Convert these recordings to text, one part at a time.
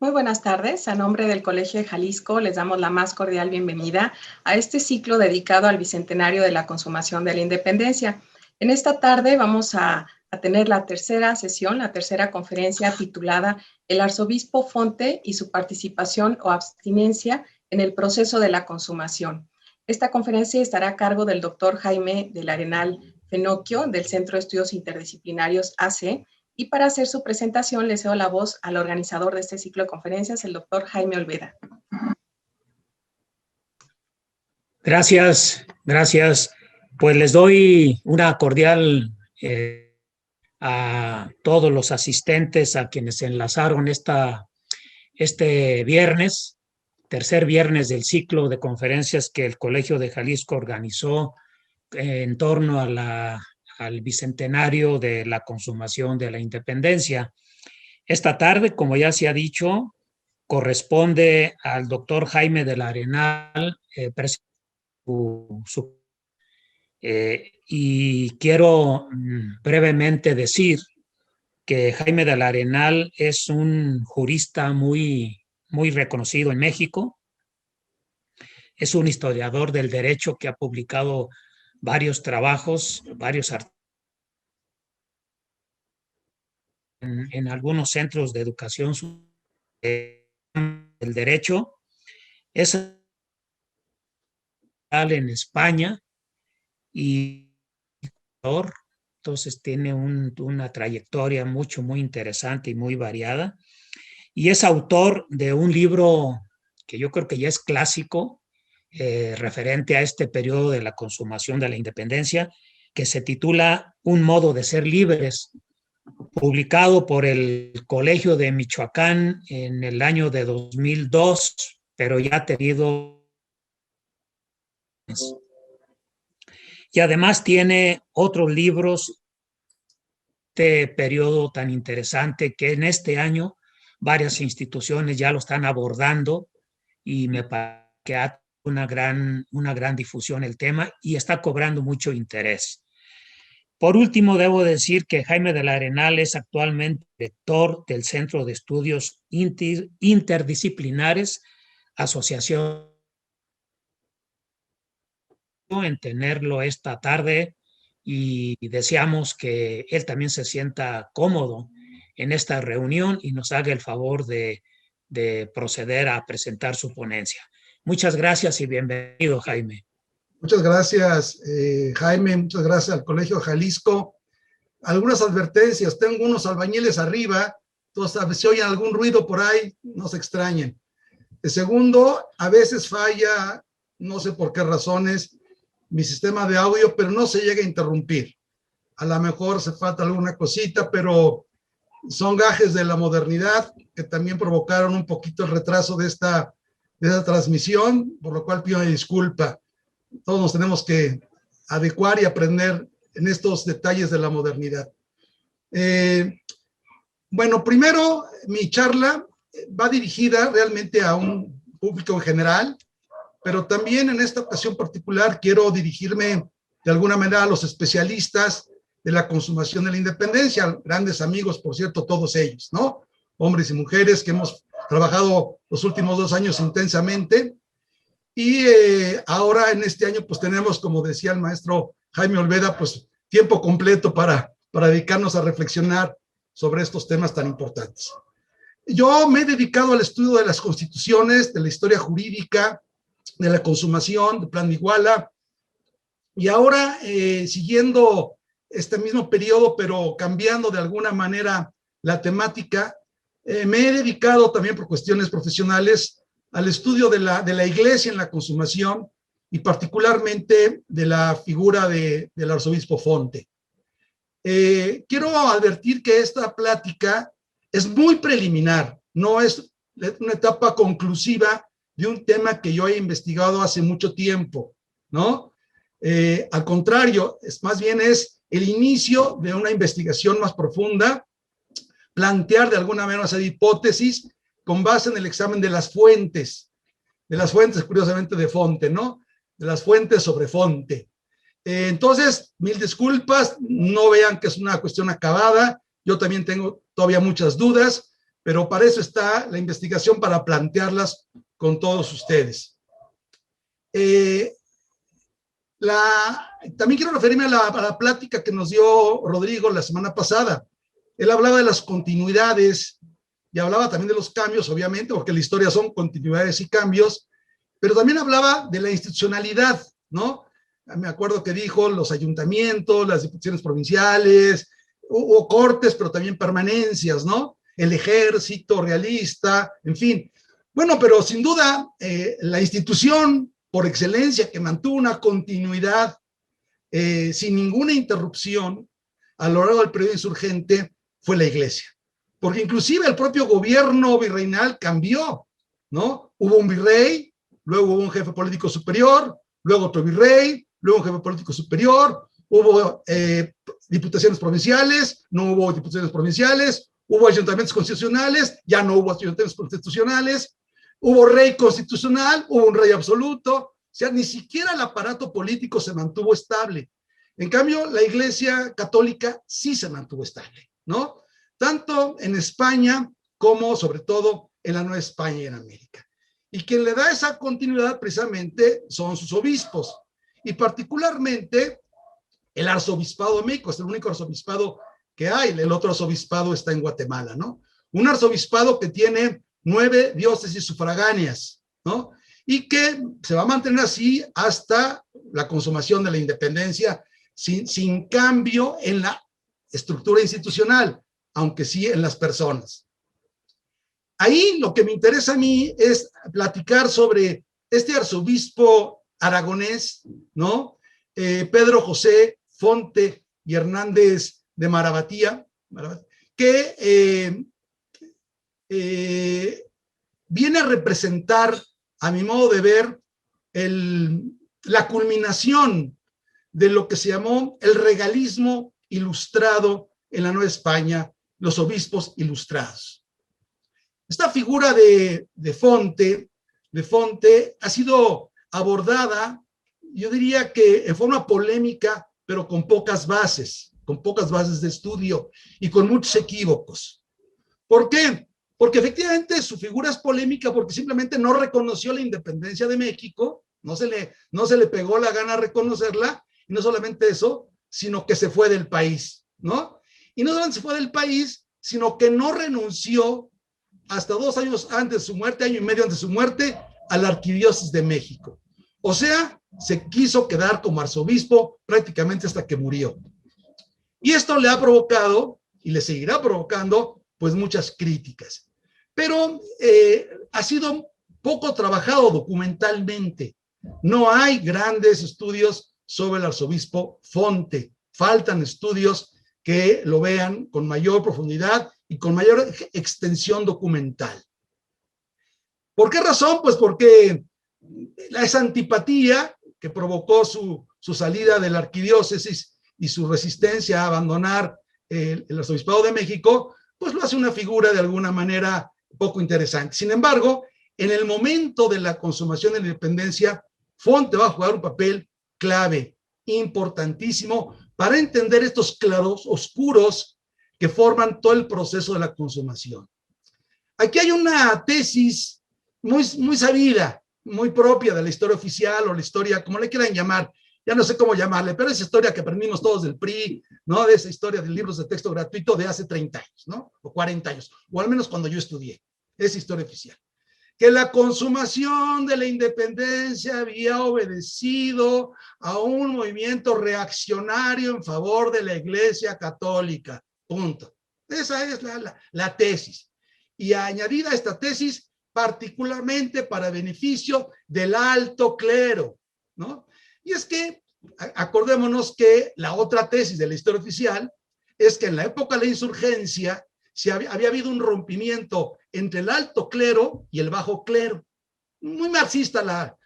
Muy buenas tardes. A nombre del Colegio de Jalisco les damos la más cordial bienvenida a este ciclo dedicado al Bicentenario de la Consumación de la Independencia. En esta tarde vamos a tener la tercera sesión, la tercera conferencia titulada El Arzobispo Fonte y su participación o abstinencia en el proceso de la consumación. Esta conferencia estará a cargo del doctor Jaime del Arenal Fenocchio, del Centro de Estudios Interdisciplinarios AC, y para hacer su presentación le cedo la voz al organizador de este ciclo de conferencias, el doctor Jaime Olveda. Gracias. Pues les doy una cordial a todos los asistentes, a quienes se enlazaron este viernes, tercer viernes del ciclo de conferencias que el Colegio de Jalisco organizó en torno al bicentenario de la consumación de la independencia. Esta tarde, como ya se ha dicho, corresponde al doctor Jaime del Arenal y quiero brevemente decir que Jaime del Arenal es un jurista muy reconocido en México. Es un historiador del derecho que ha publicado varios trabajos, varios artículos en algunos centros de educación del derecho. Es en España y entonces tiene una trayectoria muy interesante y muy variada, y es autor de un libro que yo creo que ya es clásico referente a este periodo de la consumación de la independencia, que se titula Un modo de ser libres, publicado por el Colegio de Michoacán en el año de 2002, pero ya ha tenido. Y además tiene otros libros de periodo tan interesante que en este año varias instituciones ya lo están abordando, y me parece que ha una gran difusión el tema y está cobrando mucho interés. Por último, debo decir que Jaime del Arenal es actualmente director del Centro de Estudios Interdisciplinares, asociación en tenerlo esta tarde, y deseamos que él también se sienta cómodo en esta reunión y nos haga el favor de proceder a presentar su ponencia. Muchas gracias y bienvenido, Jaime. Muchas gracias, Jaime. Muchas gracias al Colegio Jalisco. Algunas advertencias. Tengo unos albañiles arriba, entonces si oyen algún ruido por ahí, no se extrañen. El segundo, a veces falla, no sé por qué razones, mi sistema de audio, pero no se llega a interrumpir. A lo mejor se falta alguna cosita, pero son gajes de la modernidad que también provocaron un poquito el retraso de esta transmisión, por lo cual pido una disculpa. Todos nos tenemos que adecuar y aprender en estos detalles de la modernidad. Bueno, primero mi charla va dirigida realmente a un público en general, pero también en esta ocasión particular quiero dirigirme de alguna manera a los especialistas de la consumación de la independencia, grandes amigos, por cierto, todos ellos, ¿no? Hombres y mujeres que hemos trabajado los últimos 2 años intensamente, y ahora en este año pues tenemos, como decía el maestro Jaime Olveda, pues tiempo completo para dedicarnos a reflexionar sobre estos temas tan importantes. Yo me he dedicado al estudio de las constituciones, de la historia jurídica, de la consumación, de Plan de Iguala, y ahora siguiendo este mismo periodo, pero cambiando de alguna manera la temática, me he dedicado también por cuestiones profesionales al estudio de la iglesia en la consumación, y particularmente de la figura del arzobispo Fonte. Quiero advertir que esta plática es muy preliminar, no es una etapa conclusiva de un tema que yo he investigado hace mucho tiempo, ¿no? Al contrario, más bien es el inicio de una investigación más profunda, plantear de alguna manera una hipótesis con base en el examen de las fuentes curiosamente de Fonte, ¿no? De las fuentes sobre Fonte. Entonces, mil disculpas, no vean que es una cuestión acabada, yo también tengo todavía muchas dudas, pero para eso está la investigación, para plantearlas con todos ustedes. También quiero referirme a la plática que nos dio Rodrigo la semana pasada. Él hablaba de las continuidades y hablaba también de los cambios, obviamente, porque la historia son continuidades y cambios, pero también hablaba de la institucionalidad, ¿no? Me acuerdo que dijo los ayuntamientos, las diputaciones provinciales, hubo cortes, pero también permanencias, ¿no? El ejército realista, en fin. Bueno, pero sin duda, la institución por excelencia que mantuvo una continuidad sin ninguna interrupción a lo largo del periodo insurgente fue la Iglesia. Porque inclusive el propio gobierno virreinal cambió, ¿no? Hubo un virrey, luego hubo un jefe político superior, luego otro virrey, luego un jefe político superior, hubo diputaciones provinciales, no hubo diputaciones provinciales, hubo ayuntamientos constitucionales, ya no hubo ayuntamientos constitucionales, hubo rey constitucional, hubo un rey absoluto, o sea, ni siquiera el aparato político se mantuvo estable. En cambio, la Iglesia Católica sí se mantuvo estable, ¿no? Tanto en España como, sobre todo, en la Nueva España y en América. Y quien le da esa continuidad precisamente son sus obispos, y particularmente el arzobispado de México. Es el único arzobispado que hay. El otro arzobispado está en Guatemala, ¿no? Un arzobispado que tiene 9 diócesis sufragáneas, ¿no? Y que se va a mantener así hasta la consumación de la independencia, sin cambio en la estructura institucional, aunque sí en las personas. Ahí lo que me interesa a mí es platicar sobre este arzobispo aragonés, ¿no? Pedro José Fonte y Hernández de Marabatía, que viene a representar, a mi modo de ver, la culminación de lo que se llamó el regalismo ilustrado en la Nueva España, los obispos ilustrados. Esta figura de Fonte ha sido abordada, yo diría que en forma polémica, pero con pocas bases de estudio y con muchos equívocos. ¿Por qué? Porque efectivamente su figura es polémica porque simplemente no reconoció la independencia de México, no se le pegó la gana a reconocerla, y no solamente eso, sino que se fue del país, ¿no? Y no solamente se fue del país, sino que no renunció hasta 2 años antes de su muerte, año y medio antes de su muerte, a la arquidiócesis de México. O sea, se quiso quedar como arzobispo prácticamente hasta que murió. Y esto le ha provocado, y le seguirá provocando, pues muchas críticas. Pero ha sido poco trabajado documentalmente. No hay grandes estudios sobre el arzobispo Fonte. Faltan estudios que lo vean con mayor profundidad y con mayor extensión documental. ¿Por qué razón? Pues porque esa antipatía que provocó su salida de la arquidiócesis y su resistencia a abandonar el arzobispado de México, pues lo hace una figura de alguna manera poco interesante. Sin embargo, en el momento de la consumación de la independencia, Fonte va a jugar un papel clave, importantísimo, para entender estos claros oscuros que forman todo el proceso de la consumación. Aquí hay una tesis muy sabida, muy propia de la historia oficial o la historia, como le quieran llamar, ya no sé cómo llamarle, pero esa historia que aprendimos todos del PRI, ¿no? De esa historia de libros de texto gratuito de hace 30 años, ¿no? O 40 años, o al menos cuando yo estudié, esa historia oficial. Que la consumación de la independencia había obedecido a un movimiento reaccionario en favor de la Iglesia Católica, punto. Esa es la tesis. Y añadida a esta tesis, particularmente para beneficio del alto clero, ¿no? Y es que, acordémonos que la otra tesis de la historia oficial es que en la época de la insurgencia había habido un rompimiento entre el alto clero y el bajo clero. Muy marxista la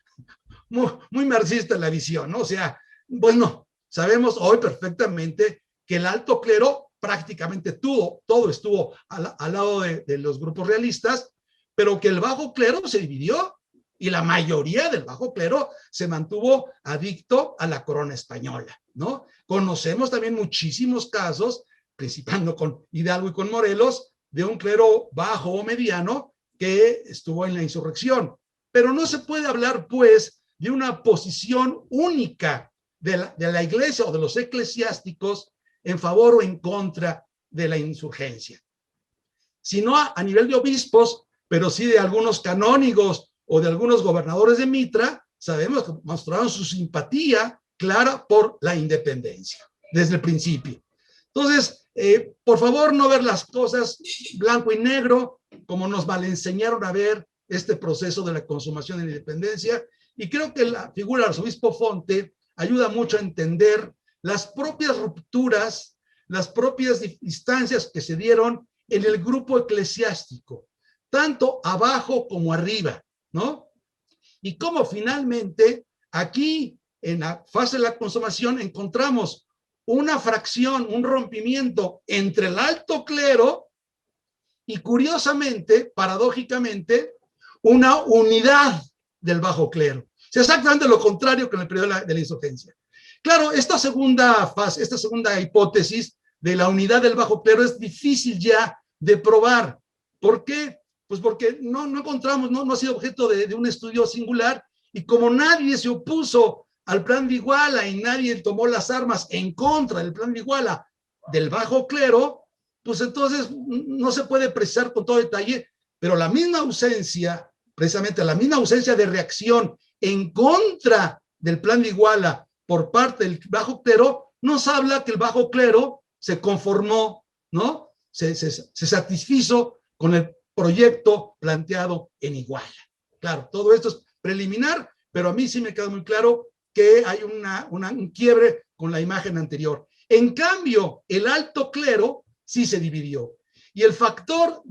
visión, ¿no? O sea, bueno, sabemos hoy perfectamente que el alto clero prácticamente todo estuvo al lado de los grupos realistas, pero que el bajo clero se dividió y la mayoría del bajo clero se mantuvo adicto a la corona española, ¿no? Conocemos también muchísimos casos, principalmente con Hidalgo y con Morelos, de un clero bajo o mediano que estuvo en la insurrección. Pero no se puede hablar, pues, de una posición única de la iglesia o de los eclesiásticos en favor o en contra de la insurgencia. Sino a nivel de obispos, pero sí de algunos canónigos o de algunos gobernadores de Mitra, sabemos que mostraron su simpatía clara por la independencia desde el principio. Entonces, por favor, no ver las cosas blanco y negro, como nos malenseñaron a ver este proceso de la consumación de la independencia. Y creo que la figura del arzobispo Fonte ayuda mucho a entender las propias rupturas, las propias distancias que se dieron en el grupo eclesiástico, tanto abajo como arriba, ¿no? Y cómo finalmente aquí, en la fase de la consumación, encontramos una fracción, un rompimiento entre el alto clero y, curiosamente, paradójicamente, una unidad del bajo clero. Es exactamente lo contrario que en el periodo de la insurgencia. Claro, esta segunda fase, esta segunda hipótesis de la unidad del bajo clero es difícil ya de probar. ¿Por qué? Pues porque no encontramos, no ha sido objeto de un estudio singular, y como nadie se opuso al plan de Iguala y nadie tomó las armas en contra del plan de Iguala del bajo clero, pues entonces no se puede precisar con todo detalle, pero la misma ausencia, precisamente la misma ausencia de reacción en contra del plan de Iguala por parte del bajo clero, nos habla que el bajo clero se conformó, ¿no? Se satisfizo con el proyecto planteado en Iguala. Claro, todo esto es preliminar, pero a mí sí me queda muy claro que hay un quiebre con la imagen anterior. En cambio, el alto clero sí se dividió. Y el factor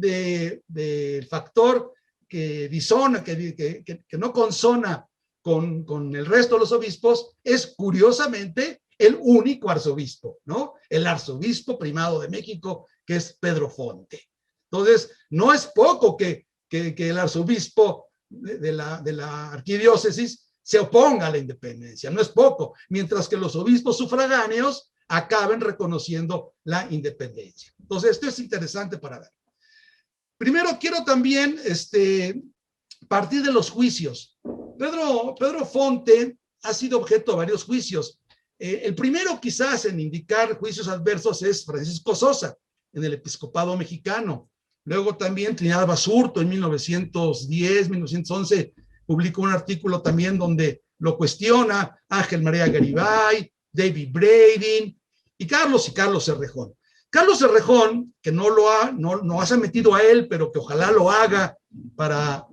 que disona, que no consona con el resto de los obispos, es curiosamente el único arzobispo, ¿no? El arzobispo primado de México, que es Pedro Fonte. Entonces, no es poco que el arzobispo de la arquidiócesis se oponga a la independencia, no es poco, mientras que los obispos sufragáneos acaben reconociendo la independencia. Entonces, esto es interesante para ver. Primero, quiero también partir de los juicios. Pedro Fonte ha sido objeto de varios juicios. El primero, quizás, en indicar juicios adversos es Francisco Sosa, en el episcopado mexicano. Luego también Trinidad Basurto, en 1910, 1911, publicó un artículo también donde lo cuestiona Ángel María Garibay, David Brading y Carlos Cerrejón. Carlos Cerrejón, que no se ha metido a él, pero que ojalá lo haga para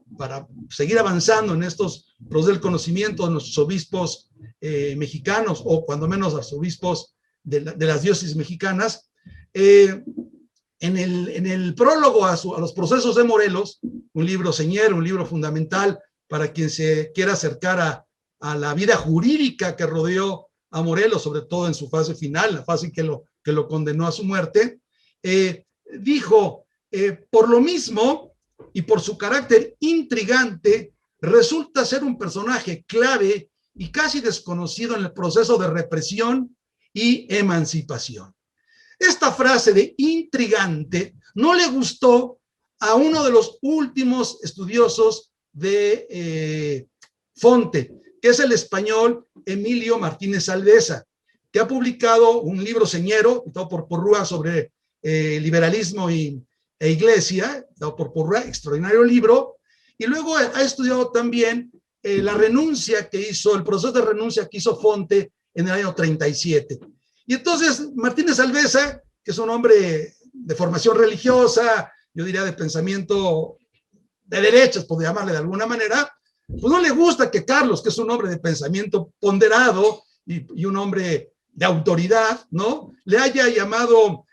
seguir avanzando en estos procesos del conocimiento de nuestros obispos mexicanos, o cuando menos arzobispos de las diócesis mexicanas. En el prólogo a los procesos de Morelos, un libro señero, un libro fundamental para quien se quiera acercar a la vida jurídica que rodeó a Morelos, sobre todo en su fase final, la fase que lo condenó a su muerte, dijo, por lo mismo y por su carácter intrigante, resulta ser un personaje clave y casi desconocido en el proceso de represión y emancipación. Esta frase de intrigante no le gustó a uno de los últimos estudiosos de Fonte, que es el español Emilio Martínez Alvesa, que ha publicado un libro señero, editado por Porrúa, sobre liberalismo e iglesia, editado por Porrúa, extraordinario libro, y luego ha estudiado también la renuncia que hizo, el proceso de renuncia que hizo Fonte en el año 37. Y entonces Martínez Alvesa, que es un hombre de formación religiosa, yo diría de pensamiento de derechas, podría llamarle de alguna manera, pues no le gusta que Carlos, que es un hombre de pensamiento ponderado y un hombre de autoridad, ¿no?, le haya llamado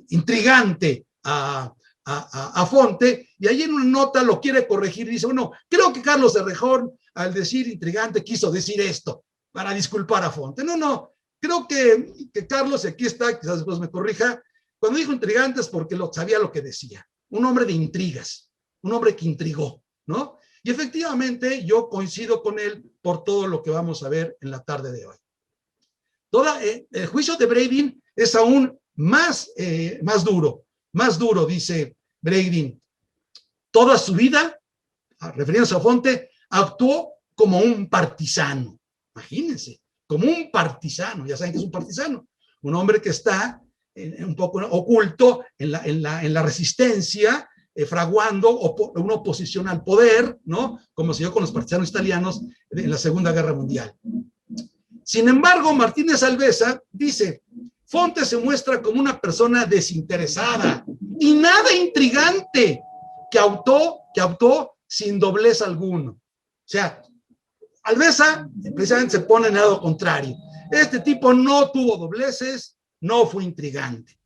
intrigante a Fonte, y ahí en una nota lo quiere corregir, dice, bueno, creo que Carlos Cerrejón, al decir intrigante, quiso decir esto, para disculpar a Fonte. No, creo que Carlos, y aquí está, quizás después me corrija, cuando dijo intrigante es porque sabía lo que decía, un hombre de intrigas, un hombre que intrigó, ¿no? Y efectivamente yo coincido con él por todo lo que vamos a ver en la tarde de hoy. El juicio de Brading es aún más duro, más duro, dice Breitling. Toda su vida, refiriéndose a Fonte, actuó como un partisano. Imagínense, como un partisano. Ya saben que es un partisano. Un hombre que está un poco oculto en la resistencia, fraguando una oposición al poder, ¿no? Como se dio con los partisanos italianos en la Segunda Guerra Mundial. Sin embargo, Martínez Alvesa dice, Fonte se muestra como una persona desinteresada y nada intrigante, que actuó sin doblez alguno. O sea, Alvesa precisamente se pone en el lado contrario. Este tipo no tuvo dobleces, no fue intrigante.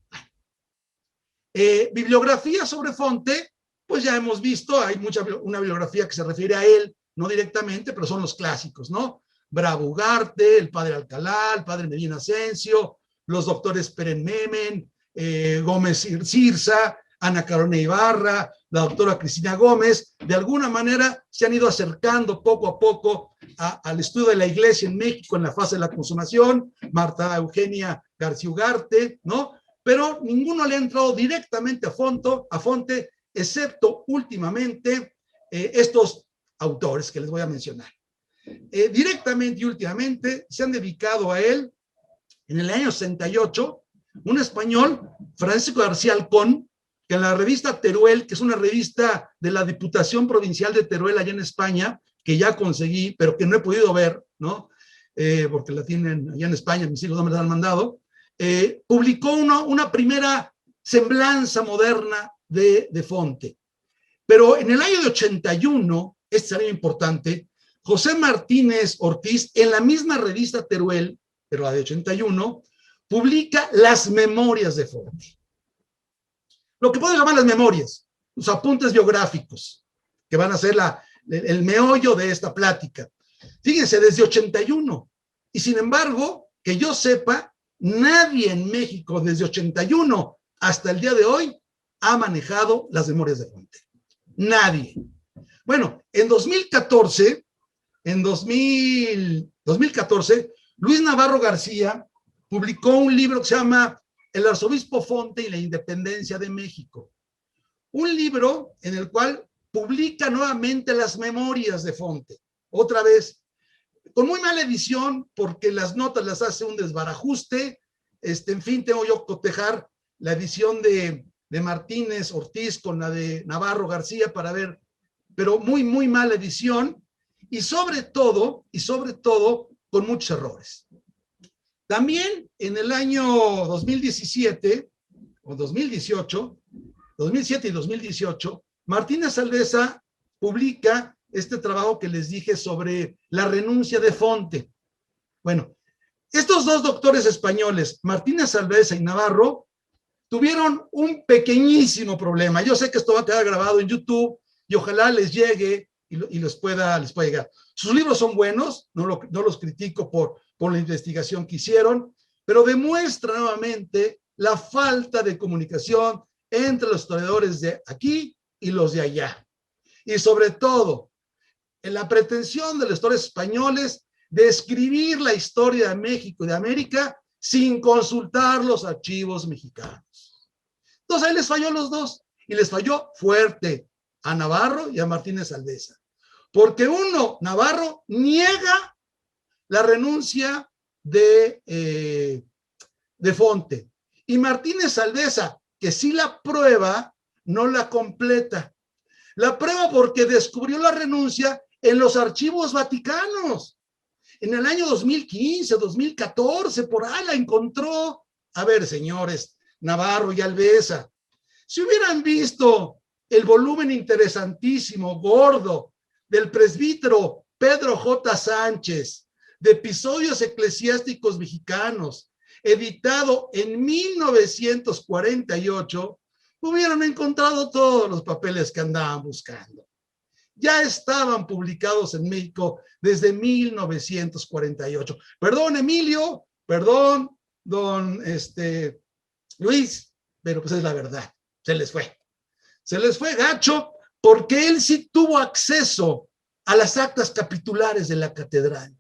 Bibliografía sobre Fonte, pues ya hemos visto, hay una bibliografía que se refiere a él, no directamente, pero son los clásicos, ¿no? Bravo Ugarte, el padre Alcalá, el padre Medina Asensio, los doctores Peren Memen, Gómez Cirza, Ana Carolina Ibarra, la doctora Cristina Gómez, de alguna manera se han ido acercando poco a poco al estudio de la Iglesia en México en la fase de la consumación, Marta Eugenia García Ugarte, ¿no? Pero ninguno le ha entrado directamente a Fonte, excepto últimamente estos autores que les voy a mencionar. Directamente y últimamente se han dedicado a él en el año 68, un español, Francisco García Alcón, que en la revista Teruel, que es una revista de la Diputación Provincial de Teruel allá en España, que ya conseguí, pero que no he podido ver, ¿no? Porque la tienen allá en España, mis hijos no me la han mandado, publicó una primera semblanza moderna de Fonte. Pero en el año de 81, este sería importante, José Martínez Ortiz, en la misma revista Teruel, pero la de 81, publica las memorias de Fonte. Lo que puedo llamar las memorias, los apuntes biográficos, que van a ser el meollo de esta plática. Fíjense, desde 81. Y sin embargo, que yo sepa, nadie en México desde 81 hasta el día de hoy ha manejado las memorias de Fonte. Nadie. Bueno, en 2014, Luis Navarro García publicó un libro que se llama El arzobispo Fonte y la independencia de México. Un libro en el cual publica nuevamente las memorias de Fonte. Otra vez, con muy mala edición, porque las notas las hace un desbarajuste. En fin, tengo yo que cotejar la edición de Martínez Ortiz con la de Navarro García para ver, pero muy, muy mala edición. Y sobre todo, con muchos errores. También en el año 2017 o 2018, 2007 y 2018, Martínez Alvesa publica este trabajo que les dije sobre la renuncia de Fonte. Bueno, estos dos doctores españoles, Martínez Alvesa y Navarro, tuvieron un pequeñísimo problema. Yo sé que esto va a quedar grabado en YouTube y ojalá les llegue y les pueda llegar. Sus libros son buenos, no los critico por la investigación que hicieron, pero demuestra nuevamente la falta de comunicación entre los historiadores de aquí y los de allá. Y sobre todo, en la pretensión de los historiadores españoles de escribir la historia de México y de América sin consultar los archivos mexicanos. Entonces ahí les falló a los dos, y les falló fuerte a Navarro y a Martínez Alvesa. Porque Navarro niega la renuncia de Fonte. Y Martínez Alvesa, que sí la prueba, no la completa. La prueba porque descubrió la renuncia en los archivos vaticanos. En el año 2015, 2014, por ahí la encontró. A ver, señores, Navarro y Alvesa, si hubieran visto el volumen interesantísimo, gordo, del presbítero Pedro J. Sánchez, de Episodios Eclesiásticos Mexicanos, editado en 1948, hubieran encontrado todos los papeles que andaban buscando. Ya estaban publicados en México desde 1948. Perdón, Emilio, perdón, don Luis, pero pues es la verdad, se les fue gacho, porque él sí tuvo acceso a las actas capitulares de la catedral.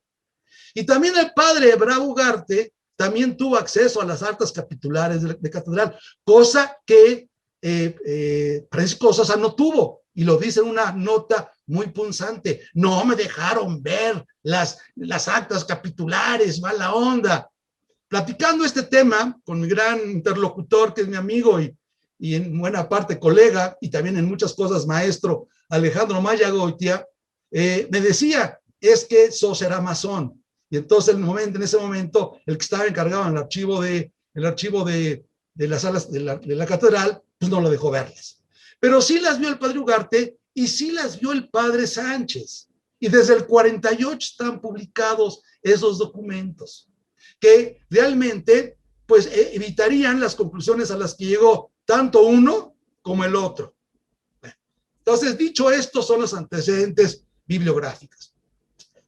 Y también el padre Bravo Ugarte también tuvo acceso a las actas capitulares de catedral, cosa que Francisco Sosa no tuvo, y lo dice en una nota muy punzante: no me dejaron ver las actas capitulares, mala onda. Platicando este tema con mi gran interlocutor, que es mi amigo y en buena parte colega, y también en muchas cosas maestro, Alejandro Mayagoitia, me decía, es que Sosa era masón. Y entonces en ese momento, el que estaba encargado en el archivo de las salas de la catedral, pues no lo dejó verlas. Pero sí las vio el padre Ugarte y sí las vio el padre Sánchez. Y desde el 48 están publicados esos documentos, que realmente pues evitarían las conclusiones a las que llegó tanto uno como el otro. Entonces, dicho esto, son los antecedentes bibliográficos.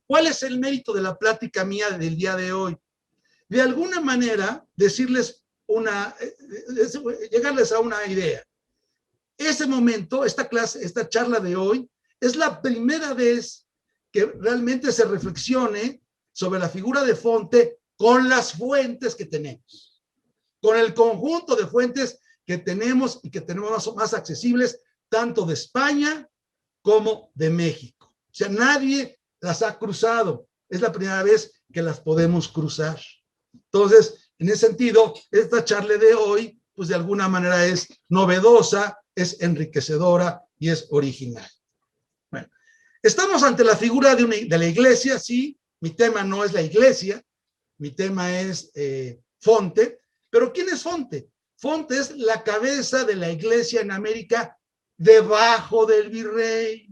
¿Cuál es el mérito de la plática mía del día de hoy? De alguna manera, decirles llegarles a una idea. Ese momento, esta charla de hoy, es la primera vez que realmente se reflexione sobre la figura de Fonte con las fuentes que tenemos, con el conjunto de fuentes que tenemos y que tenemos más accesibles, tanto de España como de México. O sea, nadie las ha cruzado. Es la primera vez que las podemos cruzar. Entonces, en ese sentido, esta charla de hoy, pues de alguna manera es novedosa, es enriquecedora y es original. Bueno, estamos ante la figura de la iglesia, sí. Mi tema no es la iglesia, mi tema es Fonte. Pero ¿quién es Fonte? Fonte es la cabeza de la iglesia en América debajo del virrey.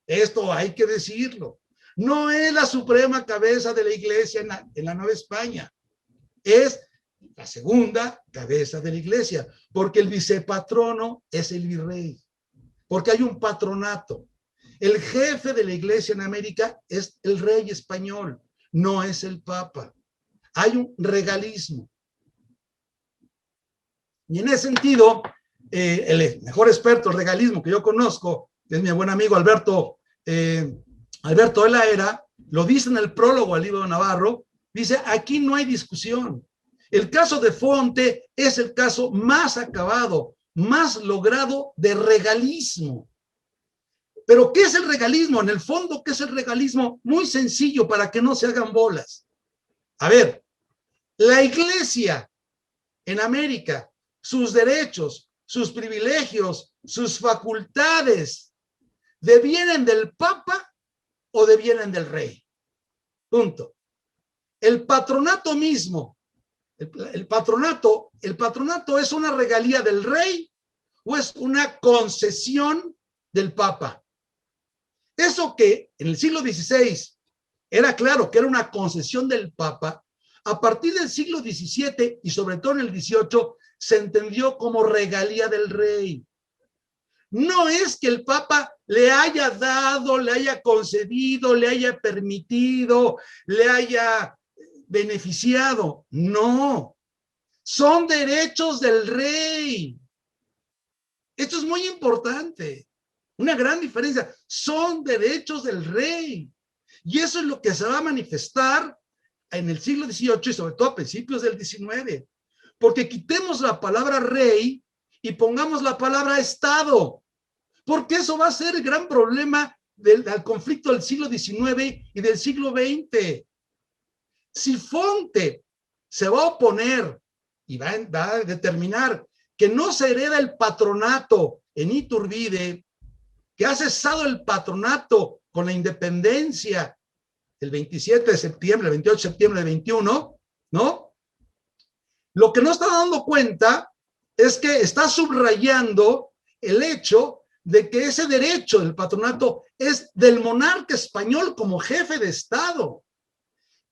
Esto hay que decirlo. No es la suprema cabeza de la iglesia en la Nueva España. Es la segunda cabeza de la iglesia, porque el vicepatrono es el virrey, porque hay un patronato. El jefe de la iglesia en América es el rey español, no es el papa. Hay un regalismo. Y en ese sentido, el mejor experto en regalismo que yo conozco, que es mi buen amigo Alberto de la Era, lo dice en el prólogo al libro de Navarro, dice, aquí no hay discusión. El caso de Fonte es el caso más acabado, más logrado de regalismo. Pero ¿qué es el regalismo? En el fondo, ¿qué es el regalismo? Muy sencillo para que no se hagan bolas. A ver, la iglesia en América, sus derechos, sus privilegios, sus facultades, ¿devienen del Papa o devienen del rey? Punto. El patronato mismo, el patronato es una regalía del rey o es una concesión del Papa. Eso que en el siglo XVI era claro que era una concesión del Papa, a partir del siglo XVII y sobre todo en el XVIII se entendió como regalía del rey. No es que el Papa le haya dado, le haya concedido, le haya permitido, le haya beneficiado. No, son derechos del rey. Esto es muy importante. Una gran diferencia. Son derechos del rey. Y eso es lo que se va a manifestar en el siglo XVIII y sobre todo a principios del XIX. Porque quitemos la palabra rey y pongamos la palabra Estado. Porque eso va a ser el gran problema del conflicto del siglo XIX y del siglo XX. Si Fonte se va a oponer y va a determinar que no se hereda el patronato en Iturbide, que ha cesado el patronato con la independencia el 27 de septiembre, el 28 de septiembre de 21, ¿no? Lo que no está dando cuenta es que está subrayando el hecho de que ese derecho del patronato es del monarca español como jefe de Estado.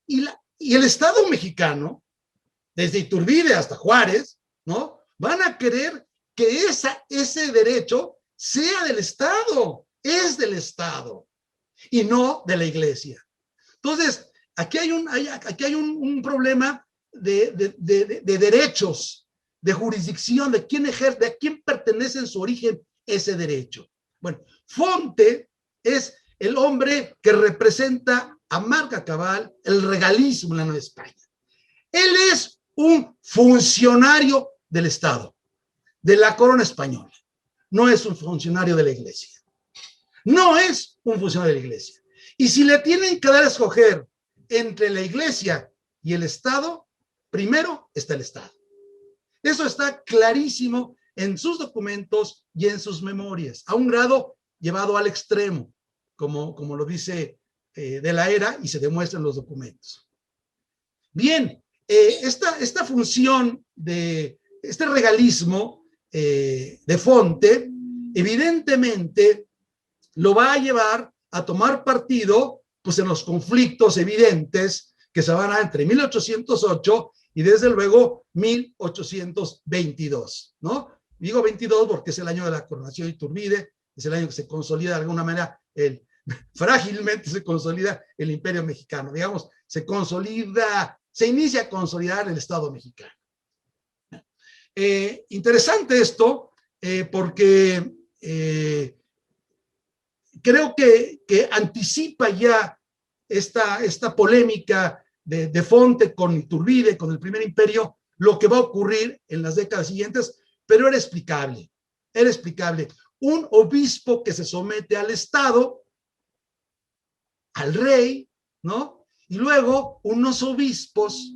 Y el Estado mexicano, desde Iturbide hasta Juárez, ¿no? Van a querer que ese derecho sea del Estado, es del Estado, y no de la iglesia. Entonces, aquí hay un problema de derechos, de jurisdicción, de quién ejerce, de a quién pertenece en su origen ese derecho. Bueno, Fonte es el hombre que representa a marca cabal el regalismo en la Nueva España. Él es un funcionario del Estado. de la corona española. No es un funcionario de la iglesia. No es un funcionario de la iglesia. Y si le tienen que dar a escoger entre la iglesia y el Estado, primero está el Estado. Eso está clarísimo en sus documentos y en sus memorias, a un grado llevado al extremo, como lo dice de la Era y se demuestra en los documentos. Bien, esta función de este regalismo de Fonte, evidentemente lo va a llevar a tomar partido pues, en los conflictos evidentes que se van a dar entre 1808 y desde luego 1822, ¿no? Digo 22 porque es el año de la coronación de Iturbide, es el año que se consolida de alguna manera, frágilmente se consolida el imperio mexicano, digamos, se inicia a consolidar el Estado mexicano. Interesante esto, porque creo que anticipa ya esta polémica de Fonte con Iturbide, con el primer imperio, lo que va a ocurrir en las décadas siguientes, pero era explicable. Era explicable. Un obispo que se somete al Estado, al rey, ¿no? Y luego unos obispos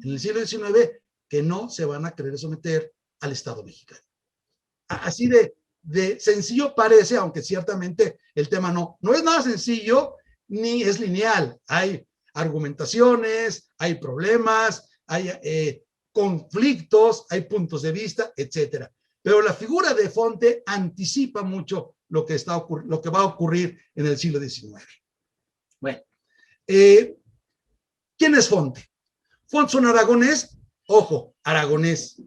en el siglo XIX que no se van a querer someter al Estado mexicano. Así de sencillo parece, aunque ciertamente el tema no es nada sencillo ni es lineal. Hay argumentaciones, hay problemas, hay conflictos, hay puntos de vista, etcétera. Pero la figura de Fonte anticipa mucho lo que va a ocurrir en el siglo XIX. Bueno, ¿quién es Fonte? Fonte es un aragonés, ojo, aragonés.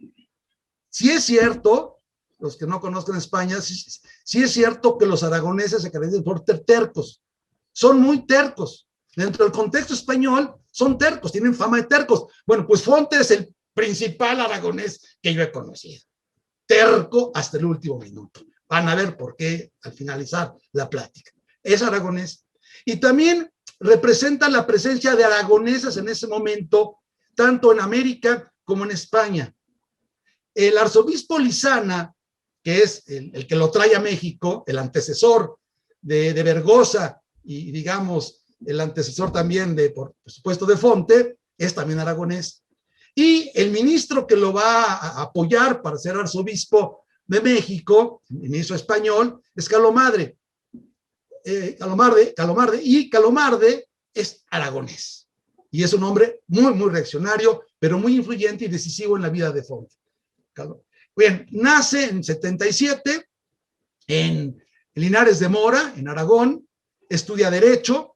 Si es cierto, los que no conozcan España, sí es cierto que los aragoneses se caracterizan por tercos. Son muy tercos. Dentro del contexto español, son tercos, tienen fama de tercos. Bueno, pues Fonte es el principal aragonés que yo he conocido. Terco hasta el último minuto. Van a ver por qué al finalizar la plática. Es aragonés. Y también representa la presencia de aragoneses en ese momento, tanto en América como en España. El arzobispo Lizana, que es el que lo trae a México, el antecesor de Vergosa y digamos el antecesor también por supuesto de Fonte, es también aragonés. Y el ministro que lo va a apoyar para ser arzobispo de México, el ministro español, es Calomarde. Y Calomarde es aragonés. Y es un hombre muy, muy reaccionario, pero muy influyente y decisivo en la vida de Fonte. Bien, nace en 77 en Linares de Mora, en Aragón, estudia Derecho,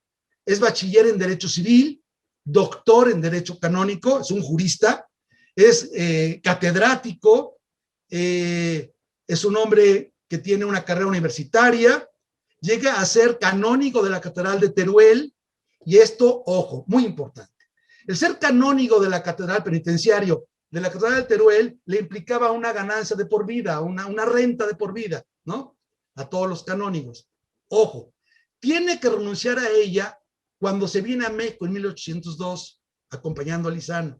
es bachiller en Derecho Civil, doctor en Derecho Canónico, es un jurista, es catedrático, es un hombre que tiene una carrera universitaria, llega a ser canónigo de la Catedral de Teruel, y esto, ojo, muy importante, el ser canónigo de la Catedral Penitenciario de la Catedral de Teruel le implicaba una ganancia de por vida, una renta de por vida, ¿no? A todos los canónigos. Ojo, tiene que renunciar a ella cuando se viene a México en 1802, acompañando a Lizana.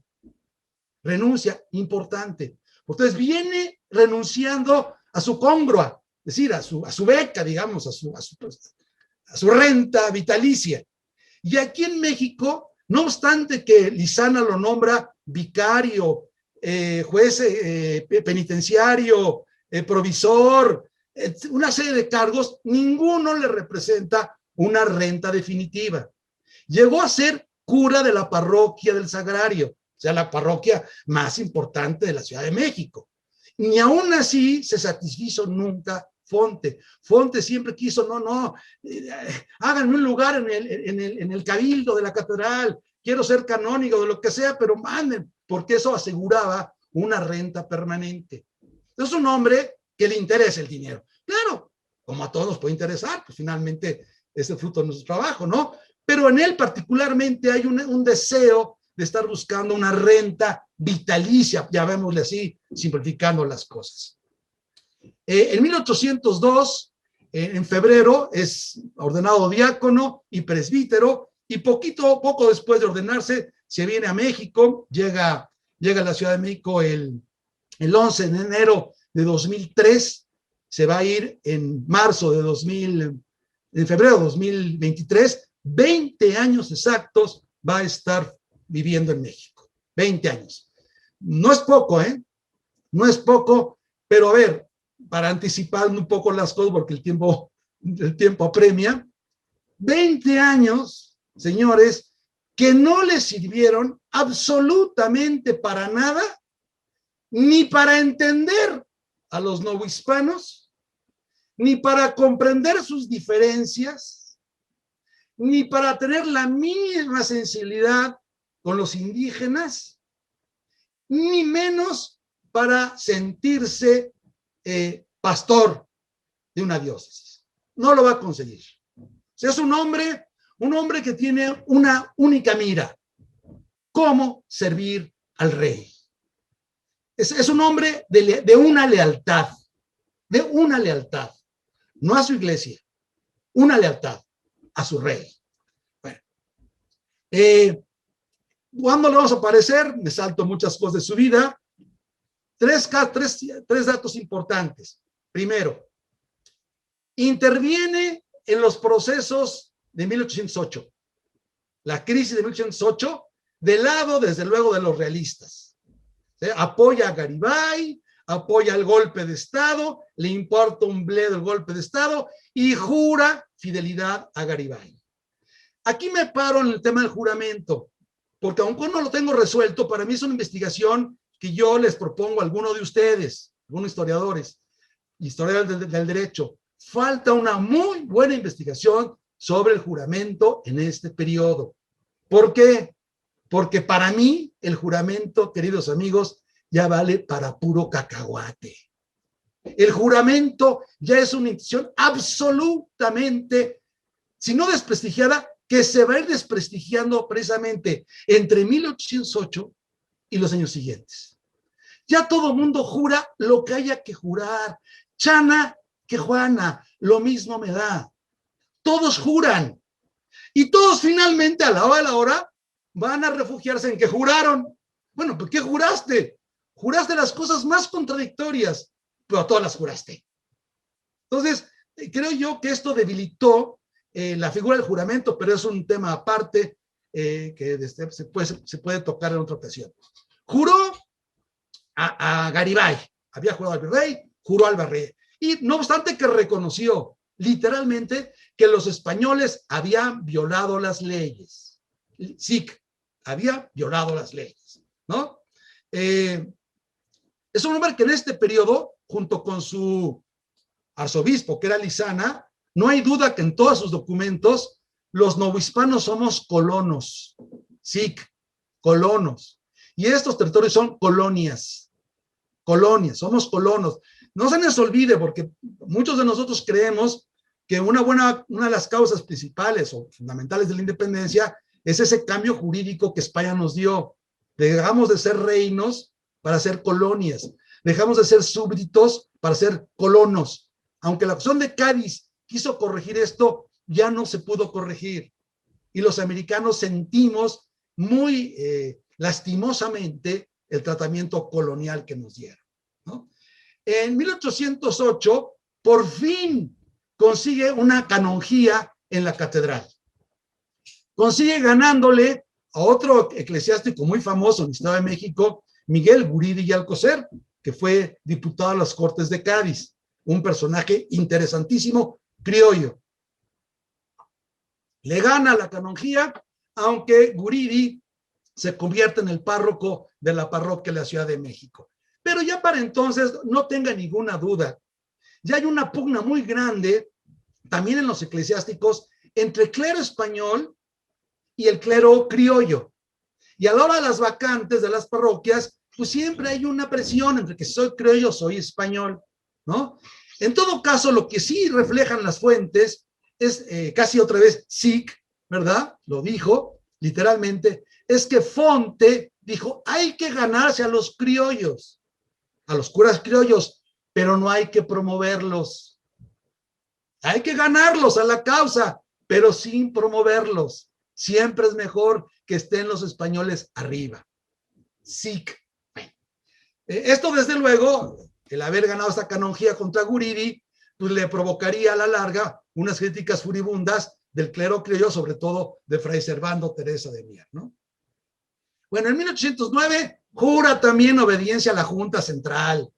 Renuncia, importante. Entonces viene renunciando a su congrua, es decir, a su beca, digamos, a su renta vitalicia. Y aquí en México, no obstante que Lizana lo nombra vicario, juez penitenciario, provisor, una serie de cargos, ninguno le representa una renta definitiva. Llegó a ser cura de la parroquia del Sagrario, o sea, la parroquia más importante de la Ciudad de México. Ni aún así se satisfizo nunca Fonte. Fonte siempre quiso, háganme un lugar en el cabildo de la catedral, quiero ser canónigo de lo que sea, pero manden, porque eso aseguraba una renta permanente. Es un hombre que le interesa el dinero. Claro, como a todos nos puede interesar, pues finalmente es el fruto de nuestro trabajo, ¿no? Pero en él particularmente hay un deseo de estar buscando una renta vitalicia, llamémosle así, simplificando las cosas. En 1802, en febrero, es ordenado diácono y presbítero, y poco después de ordenarse, se viene a México, llega a la Ciudad de México el 11 de enero de 2003, se va a ir en febrero de 2023, 20 años exactos va a estar viviendo en México. 20 años. No es poco, ¿eh? No es poco, pero a ver, para anticipar un poco las cosas, porque el tiempo apremia, 20 años, señores, que no les sirvieron absolutamente para nada, ni para entender a los novohispanos, ni para comprender sus diferencias, ni para tener la misma sensibilidad con los indígenas, ni menos para sentirse pastor de una diócesis. No lo va a conseguir. O sea, es un hombre que tiene una única mira: cómo servir al rey. Es un hombre de una lealtad, no a su iglesia, una lealtad a su rey. Bueno, ¿cuándo le vamos a aparecer? Me salto muchas cosas de su vida. Tres datos importantes. Primero, interviene en los procesos de 1808, la crisis de 1808, del lado, desde luego, de los realistas. Apoya a Garibay, apoya el golpe de Estado, le importa un bledo el golpe de Estado y jura fidelidad a Garibay. Aquí me paro en el tema del juramento, porque aunque no lo tengo resuelto, para mí es una investigación que yo les propongo a alguno de ustedes, algunos historiadores del derecho. Falta una muy buena investigación sobre el juramento en este periodo. ¿Por qué? Porque para mí el juramento, queridos amigos, ya vale para puro cacahuate. El juramento ya es una institución absolutamente, si no desprestigiada, que se va a ir desprestigiando precisamente entre 1808 y los años siguientes. Ya todo el mundo jura lo que haya que jurar. Chana que Juana, lo mismo me da. Todos juran. Y todos finalmente, a la hora de la hora, van a refugiarse en que juraron. Bueno, pues ¿qué juraste? Juraste las cosas más contradictorias, pero a todas las juraste. Entonces, creo yo que esto debilitó la figura del juramento, pero es un tema aparte que se puede tocar en otra ocasión. Juró a Garibay, había jurado al virrey, juró al virrey. Y no obstante que reconoció literalmente que los españoles habían violado las leyes. Sí, había violado las leyes, ¿no? Es un hombre que en este periodo, junto con su arzobispo, que era Lizana, no hay duda que en todos sus documentos los novohispanos somos colonos, sí, colonos. Y estos territorios son colonias, somos colonos. No se les olvide, porque muchos de nosotros creemos que una de las causas principales o fundamentales de la independencia es ese cambio jurídico que España nos dio. Dejamos de ser reinos para ser colonias. Dejamos de ser súbditos para ser colonos. Aunque la acción de Cádiz quiso corregir esto, ya no se pudo corregir. Y los americanos sentimos muy lastimosamente el tratamiento colonial que nos dieron, ¿no? En 1808, por fin consigue una canonjía en la catedral. Consigue ganándole a otro eclesiástico muy famoso en el Estado de México, Miguel Guridi y Alcocer, que fue diputado a las Cortes de Cádiz, un personaje interesantísimo, criollo. Le gana la canonjía, aunque Guridi se convierte en el párroco de la parroquia de la Ciudad de México. Pero ya para entonces, no tenga ninguna duda, ya hay una pugna muy grande, también en los eclesiásticos, entre el clero español y el clero criollo. Y a la hora de las vacantes de las parroquias, pues siempre hay una presión entre que soy criollo, soy español, ¿no? En todo caso, lo que sí reflejan las fuentes es casi otra vez SIC, ¿verdad? Lo dijo literalmente, es que Fonte dijo, hay que ganarse a los criollos, a los curas criollos, pero no hay que promoverlos. Hay que ganarlos a la causa, pero sin promoverlos. Siempre es mejor que estén los españoles arriba. SIC. Esto, desde luego, el haber ganado esta canonjía contra Guridi, pues le provocaría a la larga unas críticas furibundas del clero criollo, sobre todo de Fray Servando Teresa de Mier, ¿no? Bueno, en 1809 jura también obediencia a la Junta Central.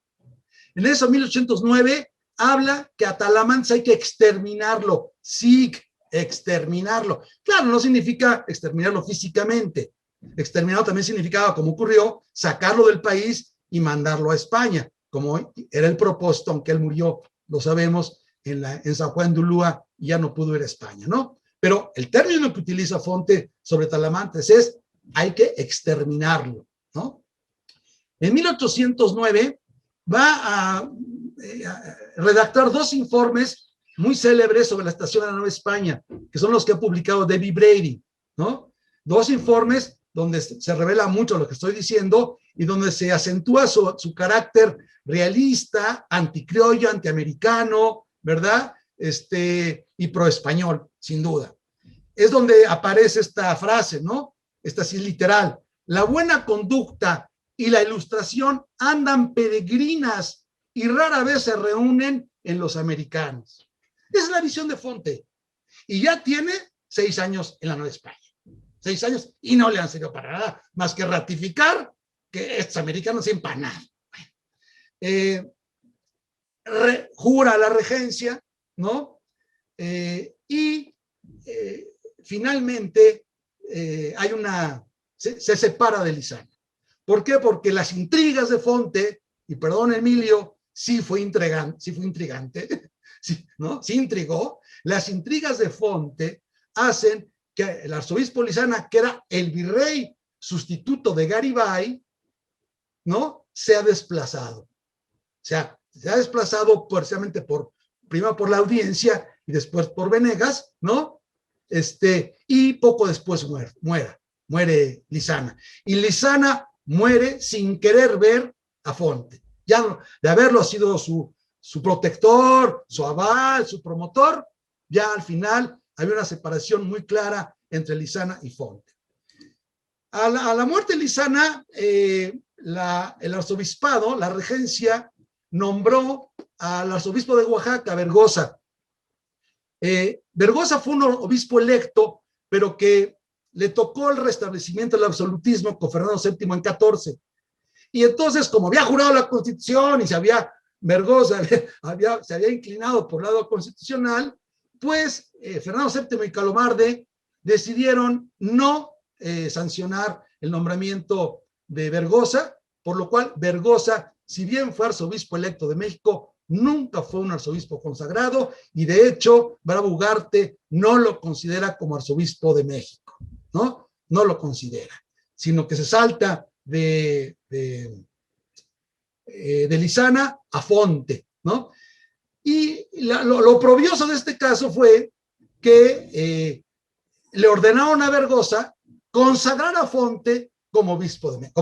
En eso, 1809, habla que a Talamantes hay que exterminarlo, sí, exterminarlo. Claro, no significa exterminarlo físicamente. Exterminarlo también significaba, como ocurrió, sacarlo del país y mandarlo a España, como era el propósito, aunque él murió, lo sabemos, en San Juan de Ulúa, y ya no pudo ir a España, ¿no? Pero el término que utiliza Fonte sobre Talamantes es hay que exterminarlo, ¿no? En 1809 va a redactar dos informes muy célebres sobre la estación de la Nueva España, que son los que ha publicado David Brady, ¿no? Dos informes donde se revela mucho lo que estoy diciendo y donde se acentúa su carácter realista, anticriollo, antiamericano, ¿verdad? Y proespañol, sin duda. Es donde aparece esta frase, ¿no? Esta sí es literal. La buena conducta y la ilustración andan peregrinas y rara vez se reúnen en los americanos. Esa es la visión de Fonte. Y ya tiene 6 años en la Nueva España. 6 años y no le han servido para nada, más que ratificar que estos americanos se empanaron. Jura la regencia, ¿no? Finalmente hay se separa de Lizana. ¿Por qué? Porque las intrigas de Fonte, y perdón Emilio, sí fue intrigante, sí, ¿no? Sí intrigó. Las intrigas de Fonte hacen que el arzobispo Lizana, que era el virrey sustituto de Garibay, ¿no? Sea desplazado. O sea, se ha desplazado precisamente primero por la audiencia y después por Venegas, ¿no? Y poco después muere Lizana. Y Lizana muere sin querer ver a Fonte. Ya no, de haberlo sido su protector, su aval, su promotor, ya al final había una separación muy clara entre Lizana y Fonte. A la muerte de Lizana, el arzobispado, la regencia, nombró al arzobispo de Oaxaca, Vergosa. Vergosa fue un obispo electo, pero que le tocó el restablecimiento del absolutismo con Fernando VII en 14. Y entonces, como había jurado la Constitución y Vergosa se había inclinado por el lado constitucional, pues Fernando VII y Calomarde decidieron no sancionar el nombramiento de Vergosa, por lo cual Vergosa, si bien fue arzobispo electo de México, nunca fue un arzobispo consagrado, y de hecho Bravo Ugarte no lo considera como arzobispo de México, ¿no? No lo considera, sino que se salta de Lizana a Fonte, ¿no? Y lo oprobioso de este caso fue que le ordenaron a Vergosa consagrar a Fonte como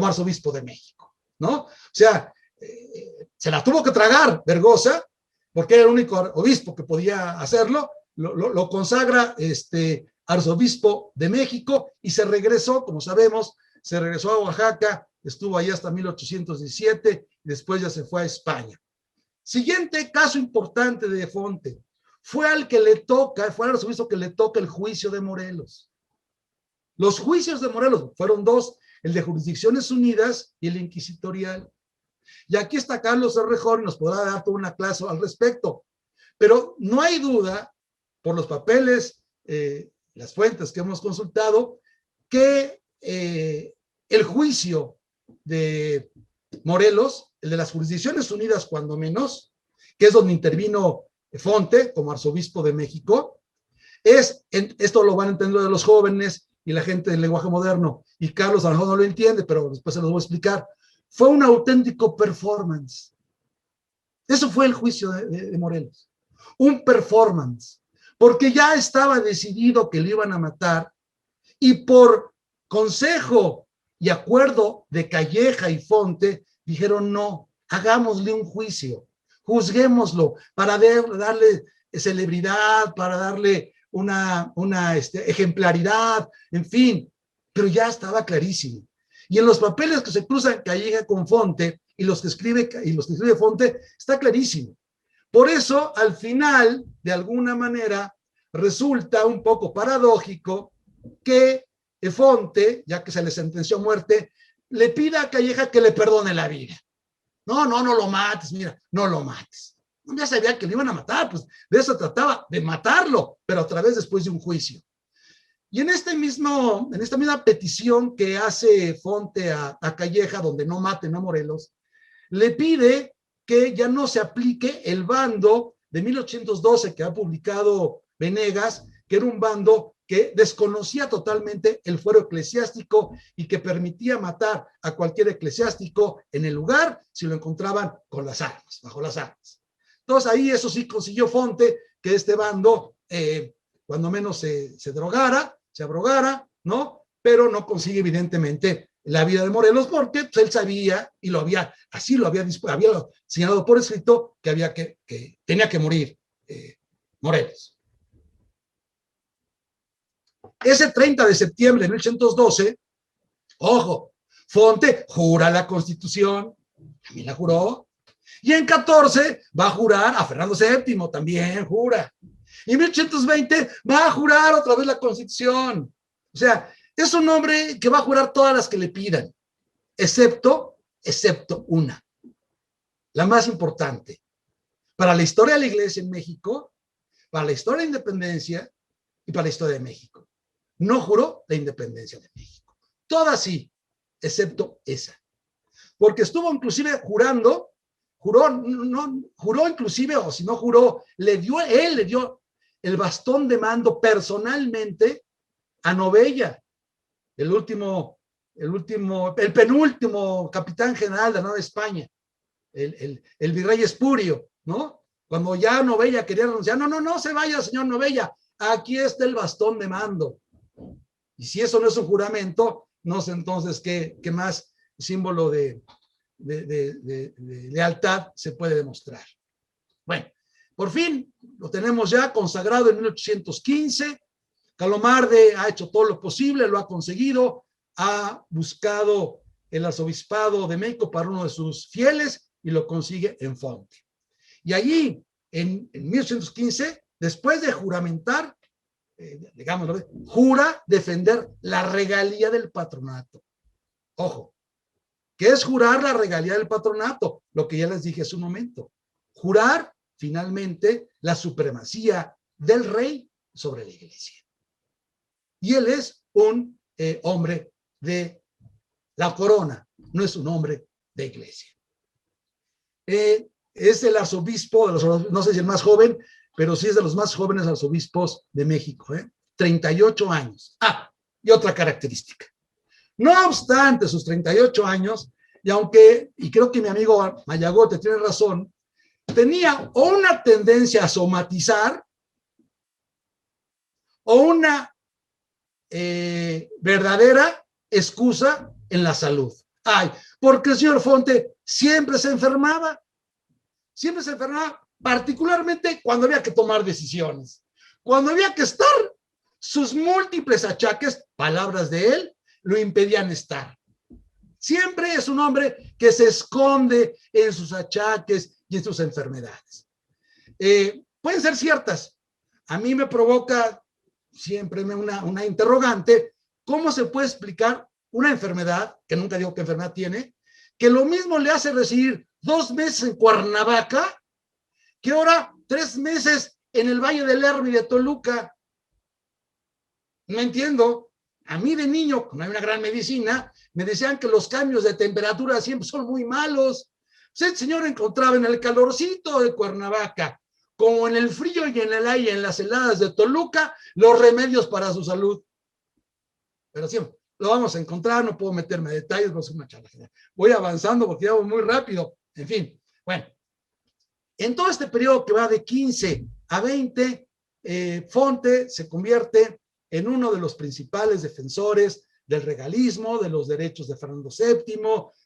arzobispo de México, ¿no? O sea, se la tuvo que tragar Vergosa, porque era el único obispo que podía hacerlo, lo consagra arzobispo de México y se regresó, como sabemos, se regresó a Oaxaca, estuvo ahí hasta 1817 y después ya se fue a España. Siguiente caso importante de Fonte, fue al arzobispo que le toca el juicio de Morelos. Los juicios de Morelos fueron dos, el de Jurisdicciones Unidas y el inquisitorial. Y aquí está Carlos Errejón y nos podrá dar toda una clase al respecto. Pero no hay duda, por los papeles, las fuentes que hemos consultado, que el juicio de Morelos, el de las Jurisdicciones Unidas cuando menos, que es donde intervino Fonte como arzobispo de México, esto lo van a entender los jóvenes y la gente del lenguaje moderno, y Carlos a lo mejor no lo entiende, pero después se los voy a explicar. Fue un auténtico performance. Eso fue el juicio de Morelos. Un performance. Porque ya estaba decidido que lo iban a matar y por consejo y acuerdo de Calleja y Fonte dijeron no, hagámosle un juicio, juzguémoslo para darle celebridad, para darle una ejemplaridad, en fin, pero ya estaba clarísimo. Y en los papeles que se cruzan Calleja con Fonte, y los que escribe Fonte, está clarísimo. Por eso, al final, de alguna manera, resulta un poco paradójico que Fonte, ya que se le sentenció a muerte, le pida a Calleja que le perdone la vida. No lo mates, mira, no lo mates. Ya sabía que le iban a matar, pues de eso trataba, de matarlo, pero a través después de un juicio. Y en esta misma petición que hace Fonte a Calleja, donde no maten a Morelos, le pide que ya no se aplique el bando de 1812 que ha publicado Venegas, que era un bando que desconocía totalmente el fuero eclesiástico y que permitía matar a cualquier eclesiástico en el lugar si lo encontraban con las armas, bajo las armas. Entonces ahí eso sí consiguió Fonte que este bando, cuando menos se abrogara, ¿no? Pero no consigue evidentemente la vida de Morelos porque pues, él sabía y había señalado por escrito que tenía que morir Morelos. Ese 30 de septiembre de 1812, ojo, Fonte jura la Constitución, también la juró, y en 14 va a jurar a Fernando VII, también jura. Y en 1820 va a jurar otra vez la Constitución. O sea, es un hombre que va a jurar todas las que le pidan, excepto una, la más importante. Para la historia de la Iglesia en México, para la historia de la independencia y para la historia de México. No juró la independencia de México. Todas sí, excepto esa. Porque estuvo inclusive juró inclusive, o si no juró, él le dio el bastón de mando personalmente a Novella, el penúltimo capitán general de la Nueva España, el virrey Espurio, ¿no? Cuando ya Novella quería renunciar, no se vaya, señor Novella, aquí está el bastón de mando. Y si eso no es un juramento, no sé entonces qué más símbolo de lealtad se puede demostrar. Bueno, por fin lo tenemos ya consagrado en 1815. Calomarde ha hecho todo lo posible, lo ha conseguido, ha buscado el arzobispado de México para uno de sus fieles y lo consigue en Fonte. Y allí, en 1815, después de juramentar, digámoslo, jura defender la regalía del patronato. Ojo, ¿qué es jurar la regalía del patronato? Lo que ya les dije hace un momento. Jurar, finalmente, la supremacía del rey sobre la iglesia. Y él es un hombre de la corona, no es un hombre de iglesia. Es el arzobispo, no sé si el más joven, pero sí es de los más jóvenes arzobispos de México, 38 años. Y otra característica. No obstante sus 38 años, y creo que mi amigo Mayagote tiene razón, tenía o una tendencia a somatizar o una verdadera excusa en la salud. Porque el señor Fonte siempre se enfermaba, particularmente cuando había que tomar decisiones, cuando había que estar, sus múltiples achaques, palabras de él, lo impedían estar. Siempre es un hombre que se esconde en sus achaques y en sus enfermedades. Pueden ser ciertas. A mí me provoca siempre una interrogante, ¿cómo se puede explicar una enfermedad, que nunca digo qué enfermedad tiene, que lo mismo le hace recibir 2 meses en Cuernavaca, que ahora 3 meses en el Valle del Lerma y de Toluca? No entiendo. A mí de niño, como hay una gran medicina, me decían que los cambios de temperatura siempre son muy malos. El señor encontraba en el calorcito de Cuernavaca, como en el frío y en el aire, en las heladas de Toluca, los remedios para su salud. Pero siempre lo vamos a encontrar, no puedo meterme a detalles, no es una charla general. Voy avanzando porque vamos muy rápido. En fin, bueno. En todo este periodo que va de 15 a 20, Fonte se convierte en uno de los principales defensores del regalismo, de los derechos de Fernando VII,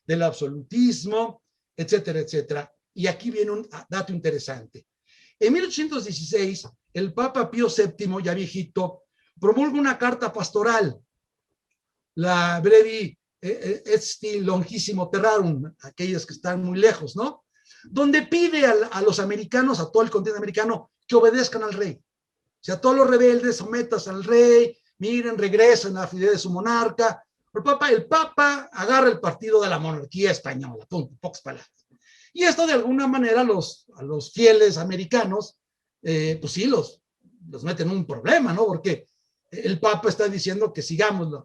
del absolutismo, etcétera, etcétera. Y aquí viene un dato interesante. En 1816, el Papa Pío VII, ya viejito, promulga una carta pastoral, la Brevi longissimo terrarum, aquellos que están muy lejos, ¿no? Donde pide a los americanos, a todo el continente americano, que obedezcan al rey. O sea, todos los rebeldes, sometas al rey, miren, regresen a la fidelidad de su monarca. El Papa agarra el partido de la monarquía española, punto, pocas palabras. Y esto de alguna manera a los fieles americanos, pues sí, los meten en un problema, ¿no? Porque el Papa está diciendo que sigamos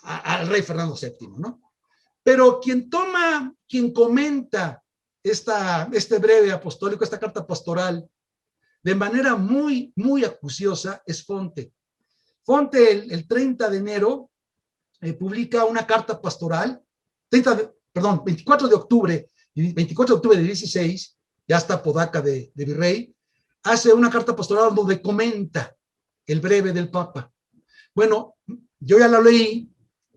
al rey Fernando VII, ¿no? Pero quien comenta este breve apostólico, esta carta pastoral, de manera muy, muy acuciosa, es Fonte. Fonte, el 30 de enero, publica una carta pastoral, 24 de octubre de 16, ya está Podaca de virrey, hace una carta pastoral donde comenta el breve del Papa. Bueno, yo ya la leí,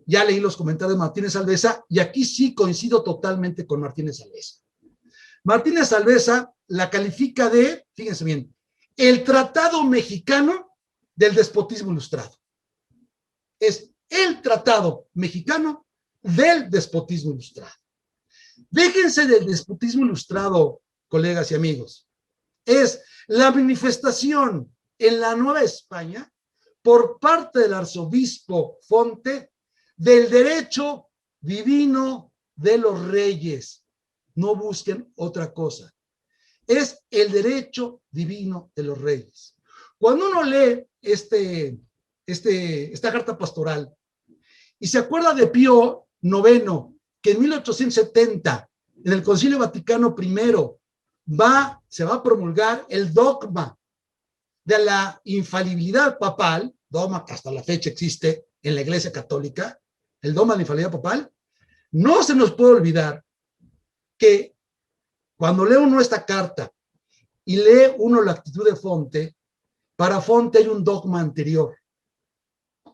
ya leí los comentarios de Martínez Alvesa, y aquí sí coincido totalmente con Martínez Alvesa. Martínez Alvesa la califica de, fíjense bien, el tratado mexicano del despotismo ilustrado. Es el tratado mexicano del despotismo ilustrado. Déjense del despotismo ilustrado, colegas y amigos. Es la manifestación en la Nueva España por parte del arzobispo Fonte del derecho divino de los reyes. No busquen otra cosa. Es el derecho divino de los reyes. Cuando uno lee esta carta pastoral y se acuerda de Pío IX, que en 1870, en el Concilio Vaticano I, se va a promulgar el dogma de la infalibilidad papal, dogma que hasta la fecha existe en la Iglesia Católica, el dogma de la infalibilidad papal. No se nos puede olvidar que cuando lee uno esta carta y lee uno la actitud de Fonte, para Fonte hay un dogma anterior.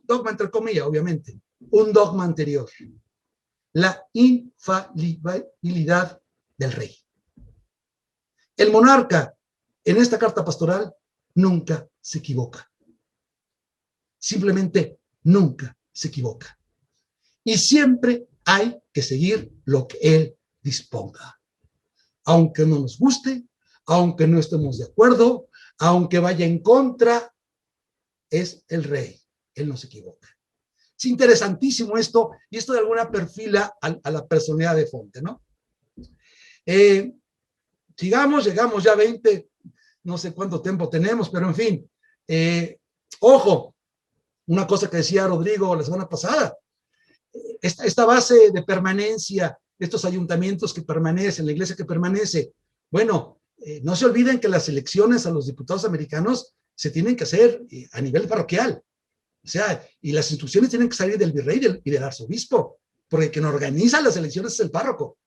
Dogma entre comillas, obviamente. Un dogma anterior. La infalibilidad del rey. El monarca, en esta carta pastoral, nunca se equivoca. Simplemente nunca se equivoca. Y siempre hay que seguir lo que él disponga. Aunque no nos guste, aunque no estemos de acuerdo, aunque vaya en contra, es el rey. Él no se equivoca. Es interesantísimo esto, y esto de alguna perfila a la personalidad de Fonte, ¿no? Llegamos ya a 20, no sé cuánto tiempo tenemos, pero en fin, ojo, una cosa que decía Rodrigo la semana pasada, esta base de permanencia, estos ayuntamientos que permanecen, la iglesia que permanece, bueno, no se olviden que las elecciones a los diputados americanos se tienen que hacer a nivel parroquial, o sea, y las instrucciones tienen que salir del virrey y del arzobispo, porque quien organiza las elecciones es el párroco.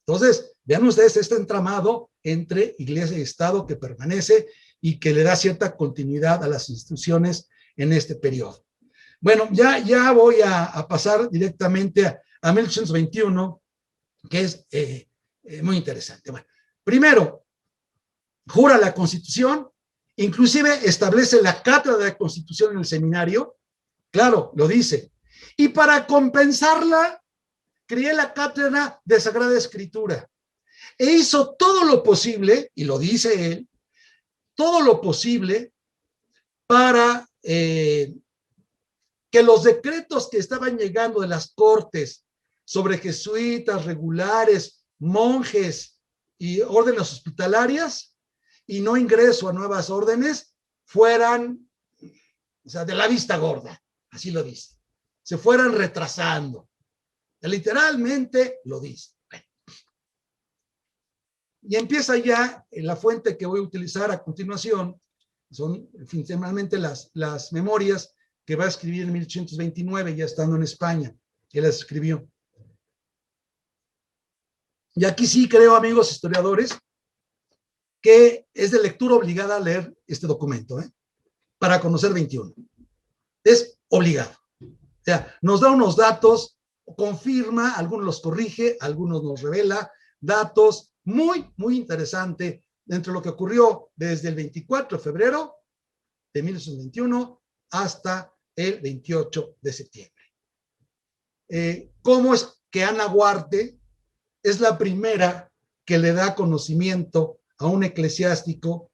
Entonces, vean ustedes este entramado entre iglesia y Estado que permanece y que le da cierta continuidad a las instituciones en este periodo. Bueno, ya voy a pasar directamente a 1821, que es muy interesante. Bueno, primero, jura la Constitución, inclusive establece la cátedra de la Constitución en el seminario, claro, lo dice, y para compensarla, creé la cátedra de Sagrada Escritura e hizo todo lo posible, y lo dice él, todo lo posible para que los decretos que estaban llegando de las cortes sobre jesuitas, regulares, monjes y órdenes hospitalarias y no ingreso a nuevas órdenes fueran, o sea, de la vista gorda, así lo dice, se fueran retrasando. Literalmente lo dice. Y empieza ya en la fuente que voy a utilizar a continuación, son finalmente las memorias que va a escribir en 1829, ya estando en España, que las escribió. Y aquí sí creo, amigos historiadores, que es de lectura obligada a leer este documento, para conocer 21. Es obligado. O sea, nos da unos datos, confirma, algunos los corrige, algunos nos revela datos muy, muy interesantes dentro de lo que ocurrió desde el 24 de febrero de 1821 hasta el 28 de septiembre. cómo es que Ana Huarte es la primera que le da conocimiento a un eclesiástico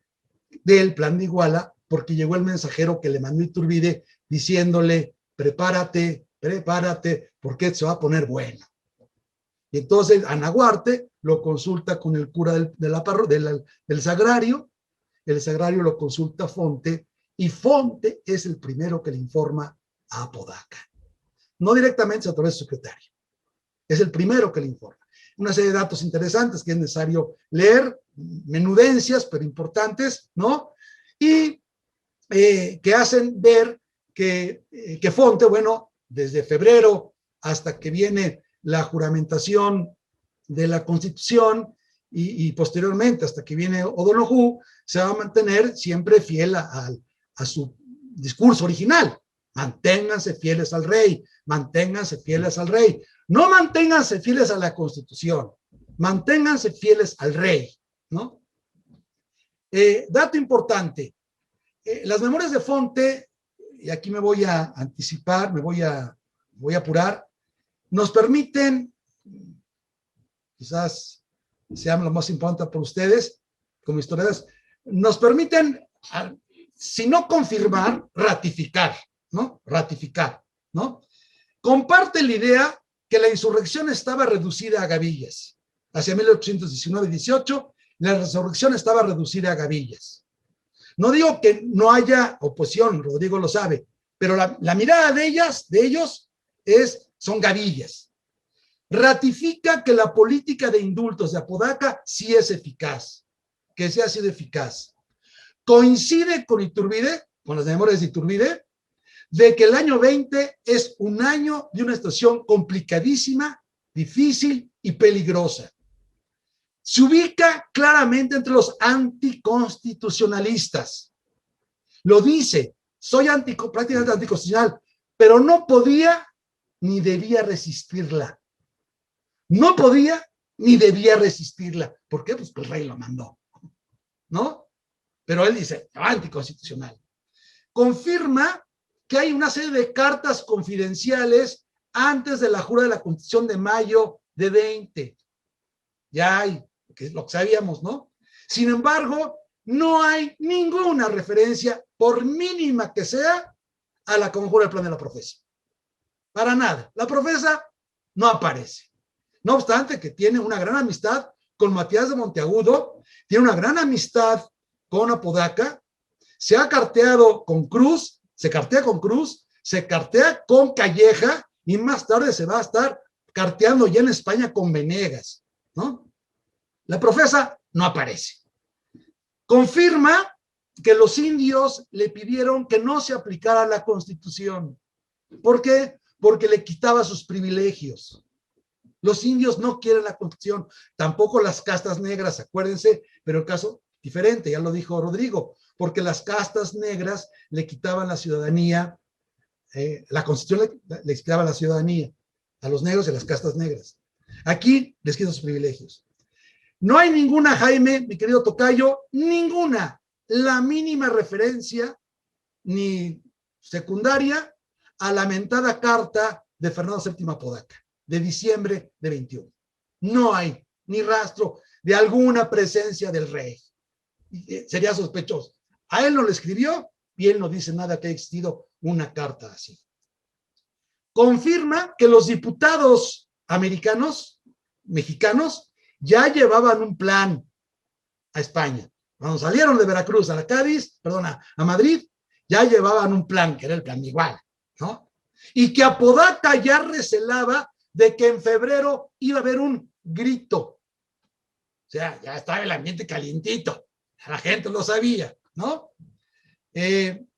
del Plan de Iguala, porque llegó el mensajero que le mandó Iturbide diciéndole, prepárate, prepárate, porque esto se va a poner bueno. Y entonces Ana Huarte lo consulta con el cura del sagrario, el sagrario lo consulta a Fonte, y Fonte es el primero que le informa a Apodaca. No directamente a través de su secretario, es el primero que le informa. Una serie de datos interesantes que es necesario leer, menudencias, pero importantes, ¿no? Y que hacen ver que Fonte, bueno, desde febrero hasta que viene la juramentación de la Constitución y posteriormente hasta que viene O'Donoghue, se va a mantener siempre fiel a su discurso original. Manténganse fieles al rey, manténganse fieles al rey. No manténganse fieles a la Constitución, manténganse fieles al rey, ¿no? Dato importante, las memorias de Fonte, y aquí me voy a anticipar, me voy a apurar, nos permiten, quizás sean lo más importante para ustedes, como historiadores, nos permiten, si no confirmar, ratificar, ¿no? Ratificar, ¿no? Comparte la idea que la insurrección estaba reducida a gavillas. Hacia 1819-18, la insurrección estaba reducida a gavillas. No digo que no haya oposición, Rodrigo lo sabe, pero la mirada de ellos son gavillas. Ratifica que la política de indultos de Apodaca sí es eficaz, que sí ha sido eficaz. Coincide con Iturbide, con las memorias de Iturbide, de que el año 20 es un año de una situación complicadísima, difícil y peligrosa. Se ubica claramente entre los anticonstitucionalistas. Lo dice, soy prácticamente anticonstitucional, pero no podía ni debía resistirla. No podía ni debía resistirla. ¿Por qué? Pues el rey lo mandó, ¿no? Pero él dice, anticonstitucional. Confirma que hay una serie de cartas confidenciales antes de la jura de la Constitución de mayo de 20. Ya hay, que es lo que sabíamos, ¿no? Sin embargo, no hay ninguna referencia, por mínima que sea, a la conjura del plan de la profesa. Para nada. La profesa no aparece. No obstante que tiene una gran amistad con Matías de Monteagudo, tiene una gran amistad con Apodaca, se ha carteado con Cruz, se cartea con Cruz, se cartea con Calleja y más tarde se va a estar carteando ya en España con Venegas, ¿no? La profesa no aparece. Confirma que los indios le pidieron que no se aplicara la Constitución. ¿Por qué? Porque le quitaba sus privilegios. Los indios no quieren la Constitución, tampoco las castas negras, acuérdense, pero el caso diferente, ya lo dijo Rodrigo, porque las castas negras le quitaban la ciudadanía, la Constitución le quitaba la ciudadanía a los negros y a las castas negras. Aquí les quitan sus privilegios. No hay ninguna, Jaime, mi querido tocayo, ninguna, la mínima referencia, ni secundaria, a la mentada carta de Fernando VII Apodaca, de diciembre de 21. No hay ni rastro de alguna presencia del rey. Sería sospechoso. A él no le escribió y él no dice nada que haya existido una carta así. Confirma que los diputados mexicanos, ya llevaban un plan a España. Cuando salieron de Veracruz a Madrid, ya llevaban un plan, que era el plan de Iguala, ¿no? Y que Apodaca ya recelaba de que en febrero iba a haber un grito. O sea, ya estaba el ambiente calientito. La gente lo sabía, ¿no? Él,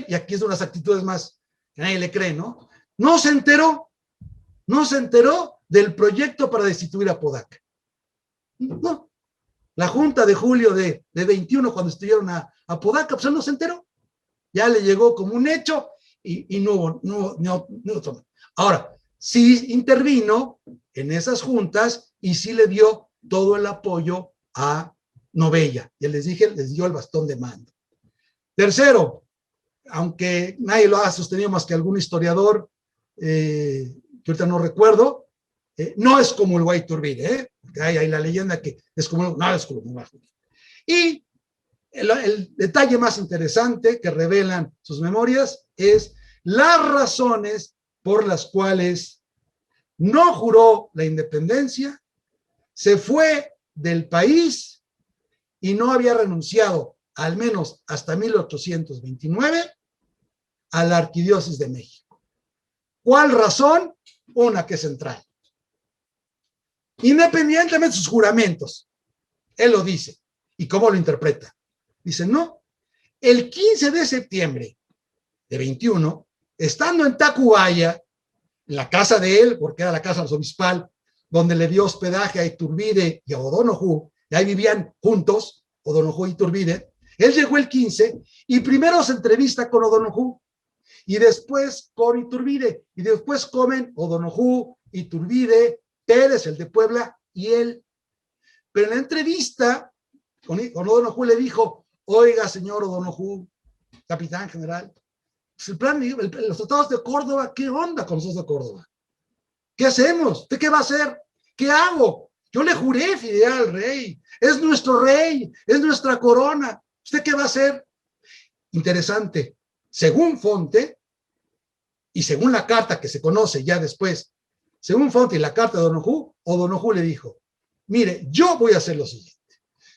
y aquí es de las actitudes más que nadie le cree, ¿no? No se enteró del proyecto para destituir a Apodaca. No. La junta de julio de 21, cuando estuvieron a Apodaca, pues él no se enteró. Ya le llegó como un hecho y no hubo. Ahora, sí intervino en esas juntas y sí le dio todo el apoyo a Novella. Ya les dije, les dio el bastón de mando. Tercero, aunque nadie lo ha sostenido más que algún historiador, que ahorita no recuerdo, no es como el Guay Iturbide, hay la leyenda que es como, no es como el Guay Iturbide. Y el detalle más interesante que revelan sus memorias es las razones por las cuales no juró la independencia, se fue del país y no había renunciado, al menos hasta 1829, a la Arquidiócesis de México. ¿Cuál razón? Una que es central. Independientemente de sus juramentos, él lo dice. ¿Y cómo lo interpreta? Dice, no, el 15 de septiembre de 21, estando en Tacubaya, en la casa de él, porque era la casa arzobispal, donde le dio hospedaje a Iturbide y a O'Donoghue, y ahí vivían juntos, O'Donoghue y Iturbide. Él llegó el 15 y primero se entrevista con O'Donoghue y después con Iturbide, y después comen O'Donoghue, Iturbide, Pérez, el de Puebla, y él. Pero en la entrevista con O'Donoghue le dijo, oiga, señor O'Donoghue, capitán general, pues el plan, los tratados de Córdoba, ¿qué onda con los tratados de Córdoba? ¿Qué hacemos? ¿Usted qué va a hacer? ¿Qué hago? Yo le juré fidelidad al rey, es nuestro rey, es nuestra corona. ¿Usted qué va a hacer? Interesante. Según Fonte, y según la carta que se conoce ya después, según Fonte y la carta de O'Donoghue le dijo, mire, yo voy a hacer lo siguiente.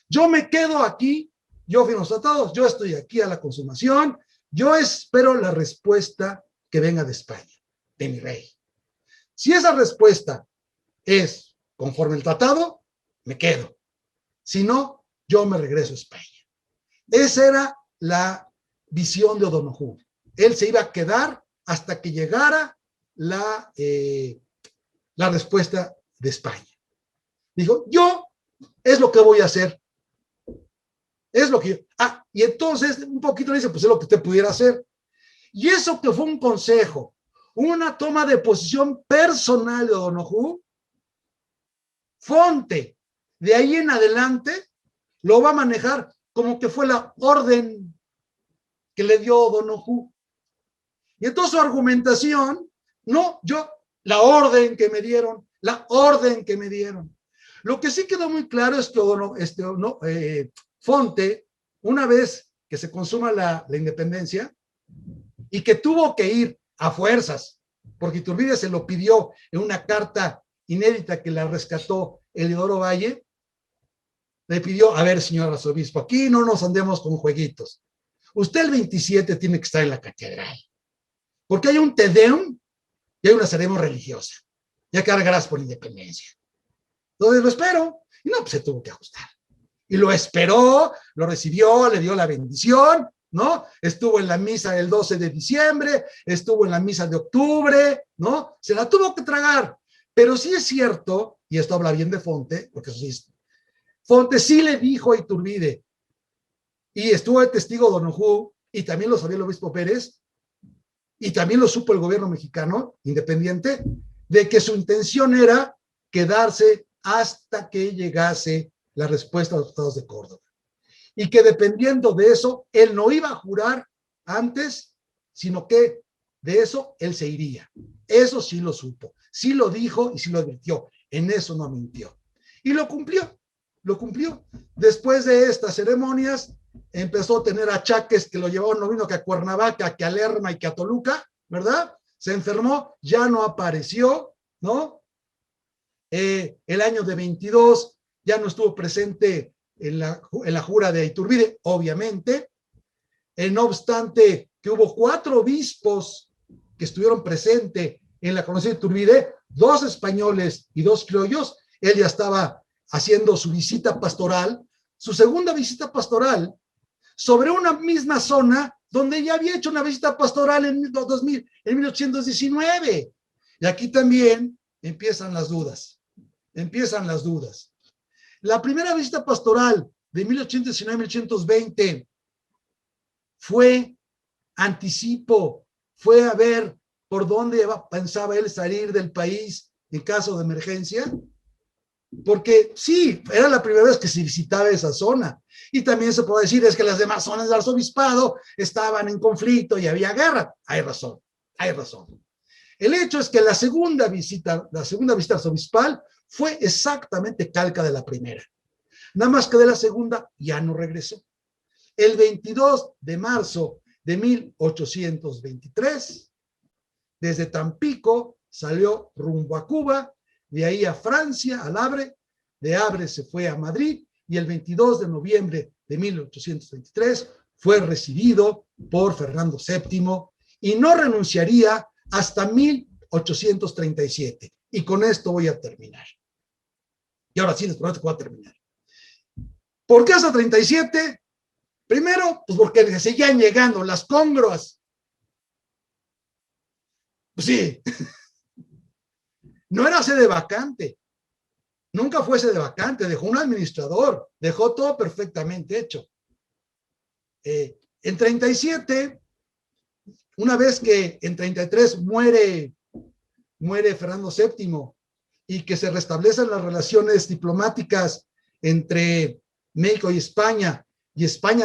Yo me quedo aquí, yo firmo los tratados, yo estoy aquí a la consumación, yo espero la respuesta que venga de España, de mi rey. Si esa respuesta es conforme el tratado, me quedo. Si no, yo me regreso a España. Esa era la visión de O'Donoghue. Él se iba a quedar hasta que llegara la respuesta de España. Dijo, yo es lo que voy a hacer. Es lo que yo... y entonces un poquito le dice, pues es lo que usted pudiera hacer. Y eso que fue un consejo, una toma de posición personal de O'Donoghue, Fonte, de ahí en adelante, lo va a manejar como que fue la orden que le dio O'Donoghue. Y entonces su argumentación, no, la orden que me dieron, la orden que me dieron. Lo que sí quedó muy claro es que Fonte, una vez que se consuma la independencia y que tuvo que ir a fuerzas, porque Iturbide se lo pidió en una carta inédita que la rescató Eliodoro Valle, le pidió, a ver, señor arzobispo, aquí no nos andemos con jueguitos. Usted el 27 tiene que estar en la catedral, porque hay un Te Deum y hay una ceremonia religiosa. Ya cargarás por independencia. Entonces lo espero. Y no, pues se tuvo que ajustar. Y lo esperó, lo recibió, le dio la bendición, ¿no? Estuvo en la misa del 12 de diciembre, estuvo en la misa de octubre, ¿no? Se la tuvo que tragar. Pero sí es cierto, y esto habla bien de Fonte, porque eso sí, Fonte sí le dijo a Iturbide, y estuvo de testigo O'Donoghue, y también lo sabía el obispo Pérez, y también lo supo el gobierno mexicano independiente, de que su intención era quedarse hasta que llegase la respuesta a los tratados de Córdoba. Y que dependiendo de eso, él no iba a jurar antes, sino que de eso él se iría. Eso sí lo supo, sí lo dijo y sí lo advirtió. En eso no mintió. Y lo cumplió, lo cumplió. Después de estas ceremonias, empezó a tener achaques que lo llevaron, no vino que a Cuernavaca, que a Lerma y que a Toluca, ¿verdad? Se enfermó, ya no apareció, ¿no? El año de 22 ya no estuvo presente en la jura de Iturbide, obviamente. No obstante que hubo 4 obispos que estuvieron presentes en la coronación de Iturbide, 2 españoles y 2 criollos. Él ya estaba haciendo su visita pastoral, su segunda visita pastoral, sobre una misma zona donde ya había hecho una visita pastoral en 1819. Y aquí también empiezan las dudas. La primera visita pastoral de 1819-1820 fue anticipo, fue a ver por dónde pensaba él salir del país en caso de emergencia. porque sí, era la primera vez que se visitaba esa zona. Y también se puede decir es que las demás zonas del arzobispado estaban en conflicto y había guerra. Hay razón, hay razón. El hecho es que la segunda visita arzobispal fue exactamente calca de la primera. Nada más que de la segunda ya no regresó. El 22 de marzo de 1823, desde Tampico salió rumbo a Cuba, de ahí a Francia, al Havre, de Havre se fue a Madrid y el 22 de noviembre de 1823 fue recibido por Fernando VII y no renunciaría hasta 1837. Y con esto voy a terminar. Y ahora sí les prometo que voy a terminar. ¿Por qué hasta 37? Primero, pues porque seguían llegando las congruas. Pues sí, no era sede vacante. Nunca fue sede vacante, dejó un administrador, dejó todo perfectamente hecho. En 37, una vez que en 33 muere Fernando VII y que se restablecen las relaciones diplomáticas entre México y España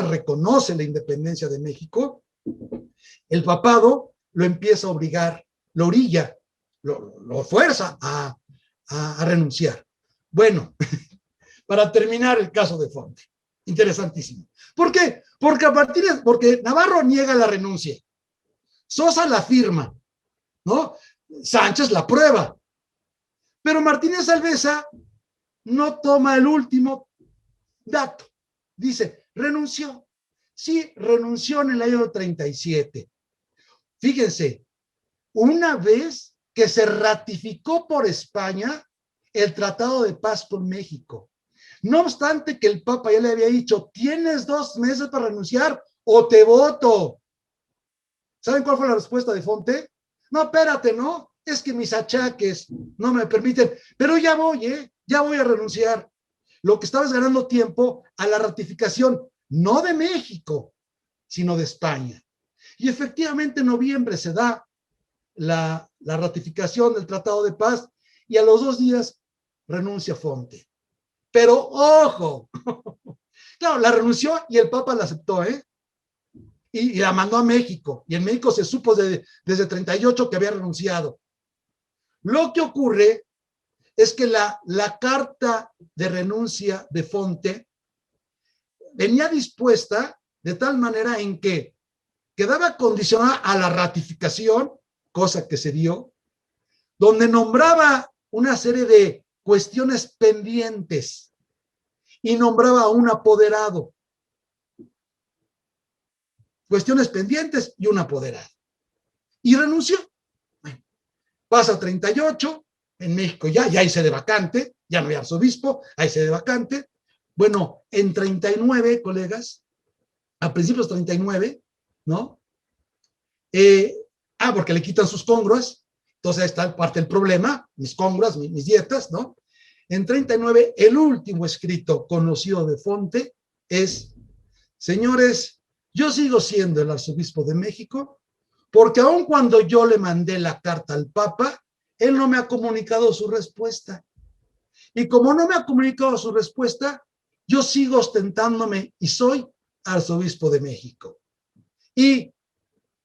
reconoce la independencia de México, el papado lo empieza a obligar, lo orilla, lo fuerza a renunciar. Bueno, para terminar el caso de Fonte, interesantísimo. ¿Por qué? Porque Navarro niega la renuncia, Sosa la firma, ¿no? Sánchez la prueba, pero Martínez Alvesa no toma el último dato. Dice, renunció. Sí, renunció en el año 37. Fíjense, una vez que se ratificó por España el Tratado de Paz con México. No obstante que el Papa ya le había dicho, tienes 2 meses para renunciar o te voto. ¿Saben cuál fue la respuesta de Fonte? No, espérate, ¿no? Es que mis achaques no me permiten, pero ya voy a renunciar. Lo que estaba es ganando tiempo a la ratificación, no de México, sino de España. Y efectivamente en noviembre se da la ratificación del Tratado de Paz y a los 2 días renuncia Fonte. Pero ojo, claro, la renunció y el Papa la aceptó, y la mandó a México. Y en México se supo desde 38 que había renunciado. Lo que ocurre es que la carta de renuncia de Fonte venía dispuesta de tal manera en que quedaba condicionada a la ratificación, cosa que se dio, donde nombraba una serie de cuestiones pendientes y nombraba a un apoderado. Cuestiones pendientes y un apoderado. Y renunció. Bueno, pasa 38, en México ya hay sede vacante, ya no hay arzobispo, hay sede vacante. Bueno, en 39, colegas, a principios 39, ¿no? Porque le quitan sus congruas, entonces ahí está parte del problema, mis congruas, mis dietas, ¿no? En 39, el último escrito conocido de Fonte es, señores, yo sigo siendo el arzobispo de México, porque aun cuando yo le mandé la carta al Papa, él no me ha comunicado su respuesta. Y como no me ha comunicado su respuesta, yo sigo ostentándome y soy arzobispo de México. Y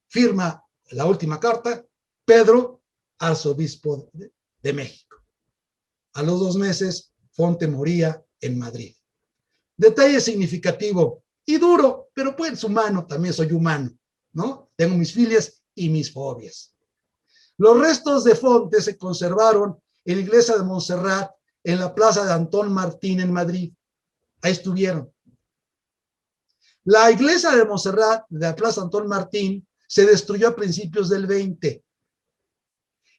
firma la última carta, Pedro, arzobispo de México. A los 2 meses, Fonte moría en Madrid. Detalle significativo y duro, pero pues humano, también soy humano, ¿no? Tengo mis filias y mis fobias. Los restos de Fonte se conservaron en la iglesia de Montserrat, en la plaza de Antón Martín en Madrid. Ahí estuvieron. La iglesia de Montserrat, de la plaza Antón Martín, se destruyó a principios del 20.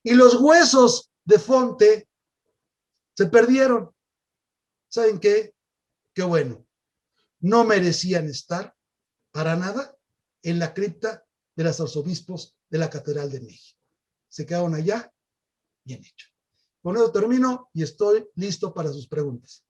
Y los huesos de Fonte se perdieron. ¿Saben qué? Qué bueno. No merecían estar para nada en la cripta de los arzobispos de la Catedral de México. Se quedaron allá, bien hecho. Con eso termino y estoy listo para sus preguntas.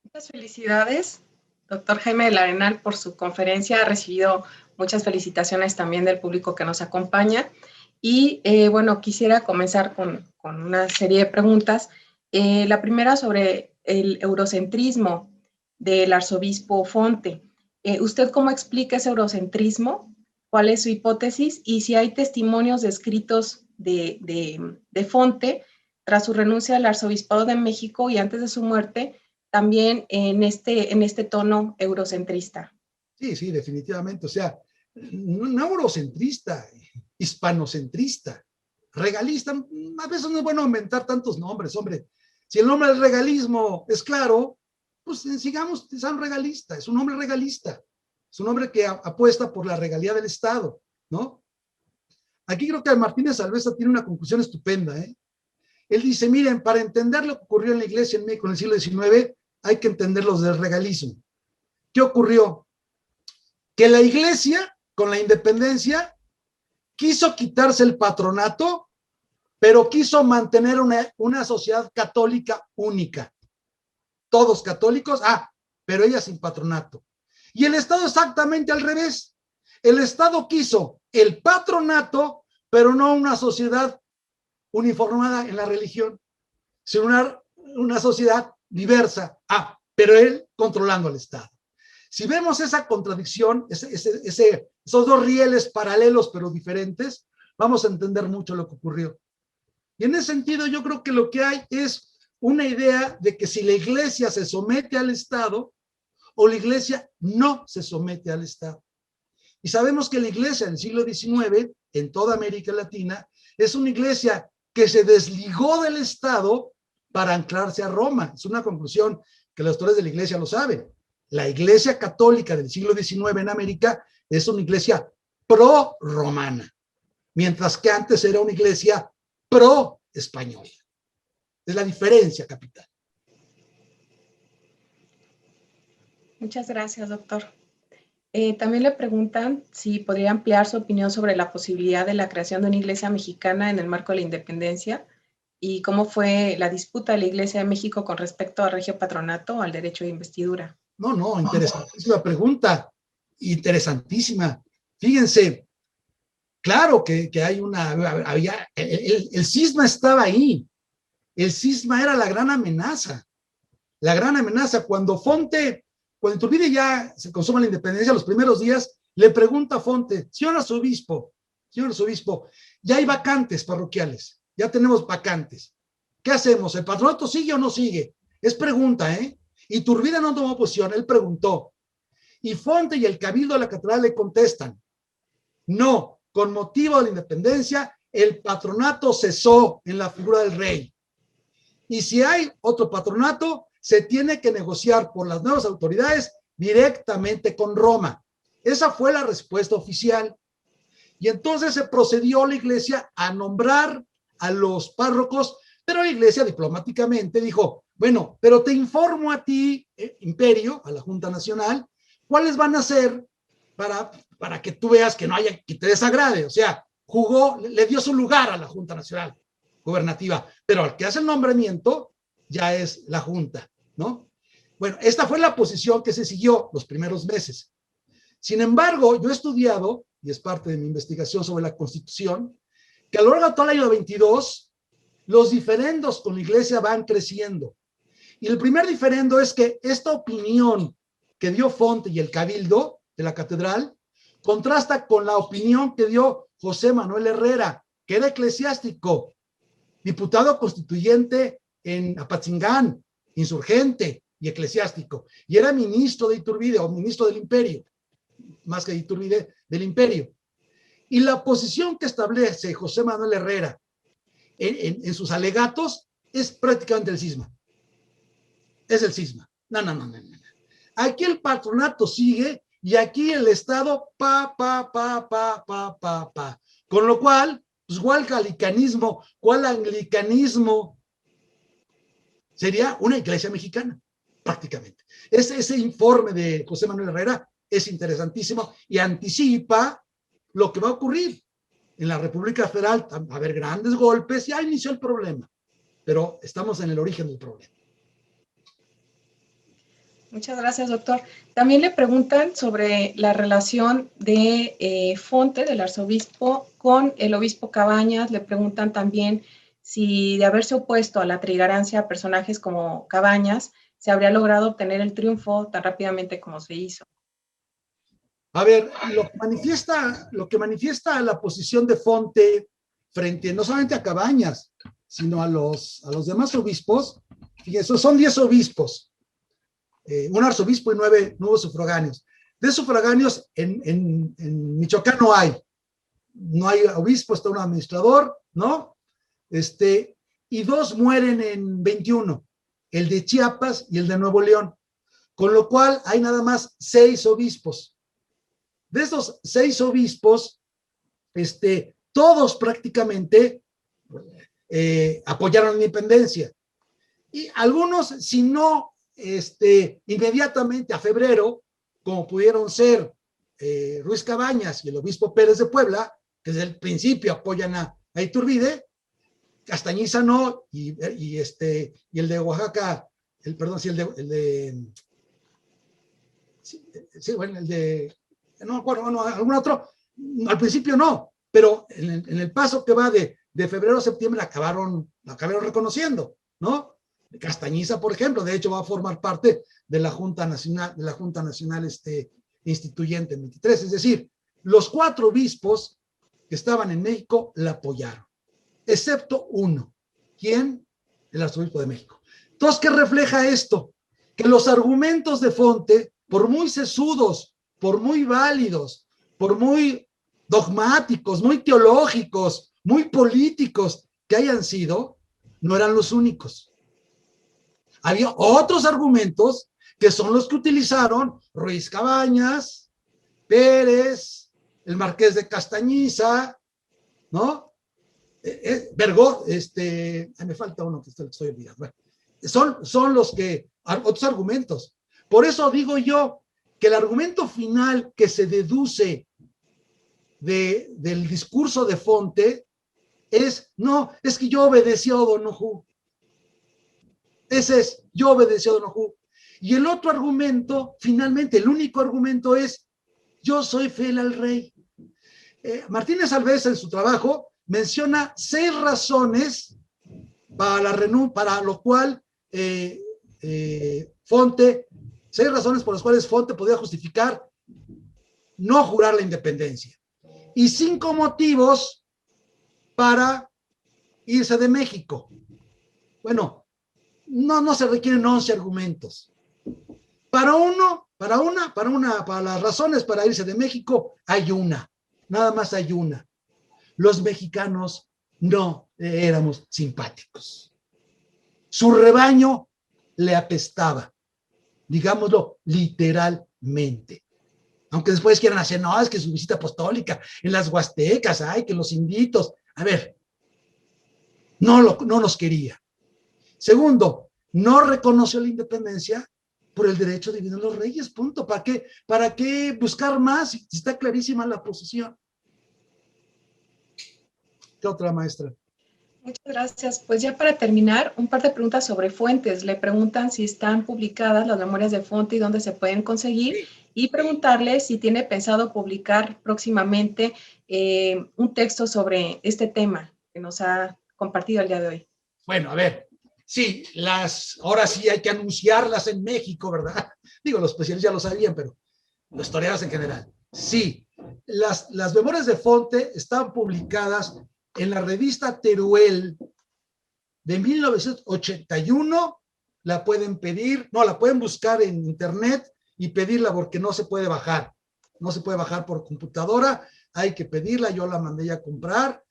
Muchas felicidades, doctor Jaime del Arenal, por su conferencia. Ha recibido muchas felicitaciones también del público que nos acompaña. Y bueno, quisiera comenzar con una serie de preguntas. La primera sobre el eurocentrismo del arzobispo Fonte. ¿Usted cómo explica ese eurocentrismo? ¿Cuál es su hipótesis? Y si hay testimonios escritos de Fonte tras su renuncia al arzobispado de México y antes de su muerte, también en este tono eurocentrista. Sí, sí, definitivamente. O sea, no eurocentrista, hispanocentrista, regalista. A veces no es bueno inventar tantos nombres, hombre. Si el nombre del regalismo es claro, pues sigamos, es un regalista, es un hombre regalista, es un hombre que apuesta por la regalía del Estado, ¿no? Aquí creo que Martínez Alvesa tiene una conclusión estupenda, ¿eh? Él dice, miren, para entender lo que ocurrió en la iglesia en México en el siglo XIX, hay que entender los del regalismo. ¿Qué ocurrió? Que la iglesia, con la independencia, quiso quitarse el patronato, pero quiso mantener una sociedad católica única. Todos católicos, pero ella sin patronato. Y el Estado exactamente al revés. El Estado quiso el patronato, pero no una sociedad uniformada en la religión, sino una sociedad diversa. Pero él controlando al Estado. Si vemos esa contradicción, esos dos rieles paralelos pero diferentes, vamos a entender mucho lo que ocurrió. Y en ese sentido yo creo que lo que hay es una idea de que si la iglesia se somete al Estado o la iglesia no se somete al Estado. Y sabemos que la iglesia del siglo XIX, en toda América Latina, es una iglesia que se desligó del Estado para anclarse a Roma. Es una conclusión que los autores de la iglesia lo saben. La iglesia católica del siglo XIX en América es una iglesia pro-romana, mientras que antes era una iglesia pro-española. Es la diferencia capital. Muchas gracias, doctor. También le preguntan si podría ampliar su opinión sobre la posibilidad de la creación de una iglesia mexicana en el marco de la independencia y cómo fue la disputa de la Iglesia de México con respecto al regio patronato o al derecho de investidura. No, interesantísima pregunta, interesantísima. Fíjense, claro que hay el cisma estaba ahí, el cisma era la gran amenaza cuando Iturbide ya se consuma la independencia, los primeros días, le pregunta a Fonte, señor arzobispo, ya hay vacantes parroquiales, ya tenemos vacantes, ¿qué hacemos? ¿El patronato sigue o no sigue? Es pregunta, ¿eh? Iturbide no tomó posición, él preguntó. Y Fonte y el cabildo de la catedral le contestan, no, con motivo de la independencia, el patronato cesó en la figura del rey. Y si hay otro patronato, se tiene que negociar por las nuevas autoridades directamente con Roma. Esa fue la respuesta oficial. Y entonces se procedió la iglesia a nombrar a los párrocos, pero la iglesia diplomáticamente dijo, bueno, pero te informo a ti, imperio, a la Junta Nacional, cuáles van a ser para que tú veas que no haya, que te desagrade. O sea, le dio su lugar a la Junta Nacional Gubernativa, pero al que hace el nombramiento ya es la Junta, ¿no? Bueno, esta fue la posición que se siguió los primeros meses. Sin embargo, yo he estudiado, y es parte de mi investigación sobre la Constitución, que a lo largo de todo el año 22, los diferendos con la iglesia van creciendo. Y el primer diferendo es que esta opinión que dio Fonte y el cabildo de la catedral contrasta con la opinión que dio José Manuel Herrera, que era eclesiástico, diputado constituyente en Apatzingán, insurgente y eclesiástico, y era ministro de Iturbide o ministro del imperio, más que de Iturbide, del imperio. Y la posición que establece José Manuel Herrera en sus alegatos es prácticamente el cisma. Es el cisma. No. Aquí el patronato sigue y aquí el Estado Con lo cual, pues, ¿cuál anglicanismo? Sería una iglesia mexicana, prácticamente. Ese informe de José Manuel Herrera es interesantísimo y anticipa lo que va a ocurrir. En la República Federal va a haber grandes golpes, ya inició el problema, pero estamos en el origen del problema. Muchas gracias, doctor. También le preguntan sobre la relación de Fonte, del arzobispo, con el obispo Cabañas. Le preguntan también si de haberse opuesto a la trigarancia a personajes como Cabañas, se habría logrado obtener el triunfo tan rápidamente como se hizo. A ver, lo que manifiesta la posición de Fonte frente no solamente a Cabañas, sino a los demás obispos, fíjense, son 10 obispos, un arzobispo y 9 nuevos sufragáneos. De sufragáneos en Michoacán no hay obispo, está un administrador, ¿no? Y 2 mueren en 21, el de Chiapas y el de Nuevo León, con lo cual hay nada más 6 obispos. De esos 6 obispos, todos prácticamente apoyaron la independencia. Y algunos, si no inmediatamente a febrero, como pudieron ser Ruiz Cabañas y el obispo Pérez de Puebla, que desde el principio apoyan a Iturbide, Castañiza no, y el de Oaxaca, el no me acuerdo, bueno, algún otro, al principio no, pero en el paso que va de febrero a septiembre la acabaron reconociendo, ¿no? Castañiza, por ejemplo, de hecho va a formar parte de la Junta Nacional, Instituyente en 23, es decir, los 4 obispos que estaban en México la apoyaron, excepto uno. ¿Quién? El arzobispo de México. Entonces, ¿qué refleja esto? Que los argumentos de Fonte, por muy sesudos, por muy válidos, por muy dogmáticos, muy teológicos, muy políticos que hayan sido, no eran los únicos. Había otros argumentos que son los que utilizaron Ruiz Cabañas, Pérez, el Marqués de Castañiza, ¿no? Vergó, me falta uno que estoy olvidando. Son los que, otros argumentos. Por eso digo yo que el argumento final que se deduce del discurso de Fonte es que yo obedecí a O'Donoghue. Ese es, yo obedecí a O'Donoghue. Y el otro argumento, finalmente, el único argumento es, yo soy fiel al rey. Martínez Alves en su trabajo menciona 6 razones para lo cual Fonte, 6 razones por las cuales Fonte podía justificar no jurar la independencia. Y 5 motivos para irse de México. Bueno, no se requieren 11 argumentos. Para las razones para irse de México, hay una. Nada más hay una. Los mexicanos no éramos simpáticos. Su rebaño le apestaba, digámoslo literalmente. Aunque después quieran hacer, no, es que su visita apostólica en las Huastecas, ay, que los inditos. A ver, no nos quería. Segundo, no reconoció la independencia por el derecho divino de los reyes, punto. ¿Para qué buscar más si está clarísima la posición? ¿Qué otra, maestra? Muchas gracias. Pues ya para terminar, un par de preguntas sobre fuentes. Le preguntan si están publicadas las memorias de Fonte y dónde se pueden conseguir. Sí. Y preguntarle si tiene pensado publicar próximamente un texto sobre este tema que nos ha compartido el día de hoy. Bueno, a ver, sí, ahora sí hay que anunciarlas en México, ¿verdad? Digo, los especialistas ya lo sabían, pero los historiadores en general. Sí, las memorias de Fonte están publicadas en la revista Teruel de 1981, la pueden pedir, la pueden buscar en internet y pedirla porque no se puede bajar. No se puede bajar por computadora, hay que pedirla, yo la mandé ya a comprar,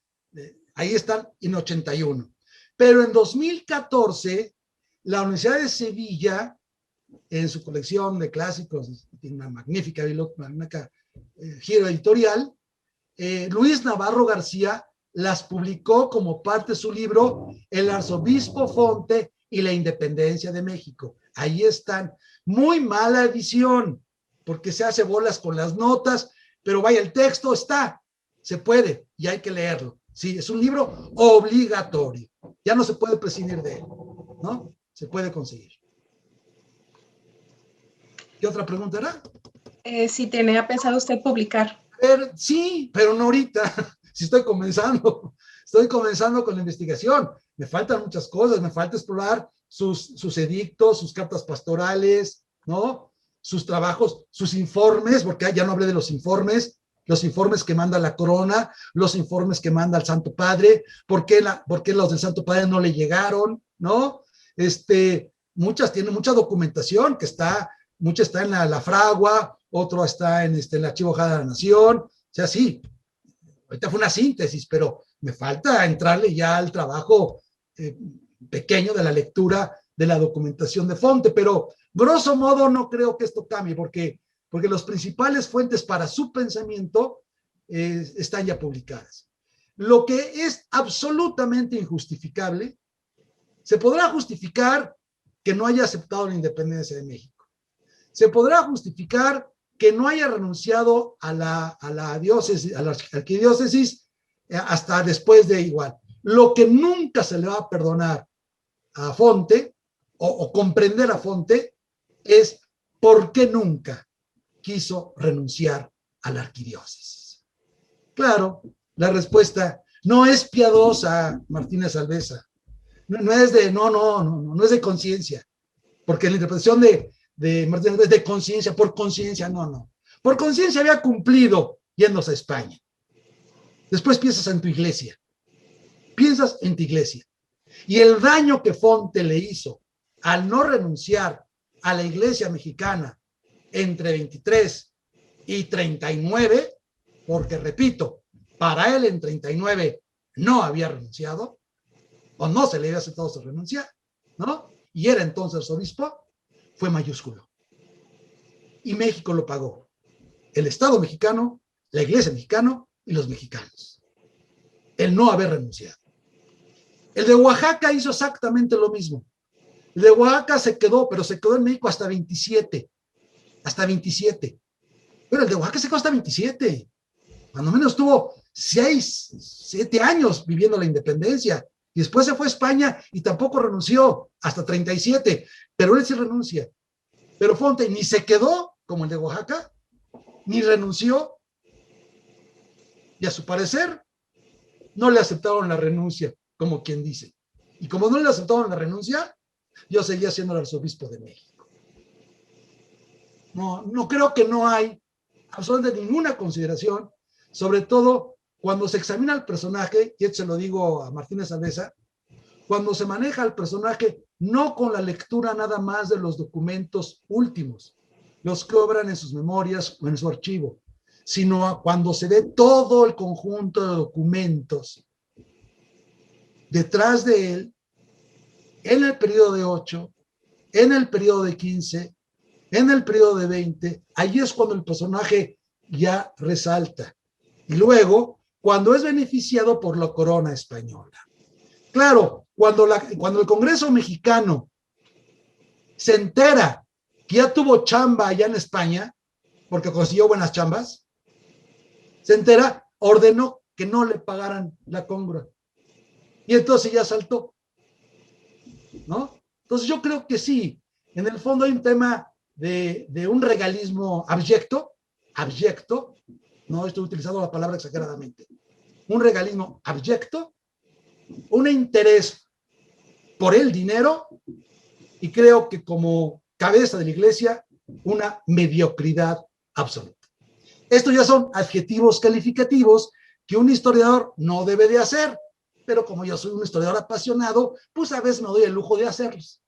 ahí están en 81. Pero en 2014, la Universidad de Sevilla, en su colección de clásicos, tiene una magnífica giro editorial, Luis Navarro García las publicó como parte de su libro El arzobispo Fonte y la independencia de México. Ahí están. Muy mala edición, porque se hace bolas con las notas, pero vaya, el texto está, se puede y hay que leerlo. Sí, es un libro obligatorio. Ya no se puede prescindir de él, ¿no? Se puede conseguir. ¿Qué otra pregunta era? Si tenía pensado usted publicar. Sí, pero no ahorita. Si estoy comenzando con la investigación. Me faltan muchas cosas, me falta explorar sus edictos, sus cartas pastorales, ¿no? Sus trabajos, sus informes, porque ya no hablé de los informes que manda la corona, los informes que manda el Santo Padre, ¿por qué los del Santo Padre no le llegaron, ¿no? Tienen mucha documentación mucha está en la fragua, otro está en el Archivo General de la Nación, o sea, sí, ahorita fue una síntesis, pero me falta entrarle ya al trabajo pequeño de la lectura de la documentación de Fonte, pero grosso modo no creo que esto cambie, porque las principales fuentes para su pensamiento están ya publicadas. Lo que es absolutamente injustificable, se podrá justificar que no haya aceptado la independencia de México. Se podrá justificar que no haya renunciado a la diócesis, a la arquidiócesis, hasta después de igual. Lo que nunca se le va a perdonar a Fonte, o comprender a Fonte, es por qué nunca quiso renunciar a la arquidiócesis. Claro, la respuesta no es piadosa, Martínez Alvesa. No es de conciencia, porque la interpretación de Martínez Alvesa es de conciencia, por conciencia, no. Por conciencia había cumplido yéndose a España. Después piensas en tu iglesia. Y el daño que Fonte le hizo al no renunciar a la iglesia mexicana entre 23 y 39, porque repito, para él en 39 no había renunciado, o no se le había aceptado su renuncia, ¿no? Y era entonces arzobispo, fue mayúsculo. Y México lo pagó. El Estado mexicano, la iglesia mexicana y los mexicanos. El no haber renunciado. El de Oaxaca hizo exactamente lo mismo. El de Oaxaca se quedó en México hasta 27. Pero el de Oaxaca se quedó hasta 27. Cuando menos tuvo 7 años viviendo la independencia. Y después se fue a España y tampoco renunció hasta 37. Pero él sí renuncia. Pero Fonte ni se quedó como el de Oaxaca, ni renunció. Y a su parecer, no le aceptaron la renuncia, como quien dice. Y como no le aceptaron la renuncia, yo seguía siendo el arzobispo de México. No creo que no hay absolutamente ninguna consideración, sobre todo cuando se examina el personaje, y esto se lo digo a Martínez Alvesa, cuando se maneja el personaje no con la lectura nada más de los documentos últimos, los que obran en sus memorias o en su archivo, sino cuando se ve todo el conjunto de documentos detrás de él, en el periodo de 8, en el periodo de 15, en el periodo de 20, ahí es cuando el personaje ya resalta. Y luego, cuando es beneficiado por la corona española. Claro, cuando el Congreso mexicano se entera que ya tuvo chamba allá en España, porque consiguió buenas chambas, se entera, ordenó que no le pagaran la congrua. Y entonces ya saltó, ¿no? Entonces yo creo que sí, en el fondo hay un tema de un regalismo abyecto, no estoy utilizando la palabra exageradamente, un regalismo abyecto, un interés por el dinero, y creo que como cabeza de la iglesia, una mediocridad absoluta. Estos ya son adjetivos calificativos que un historiador no debe de hacer, pero como yo soy un historiador apasionado, pues a veces me doy el lujo de hacerlos.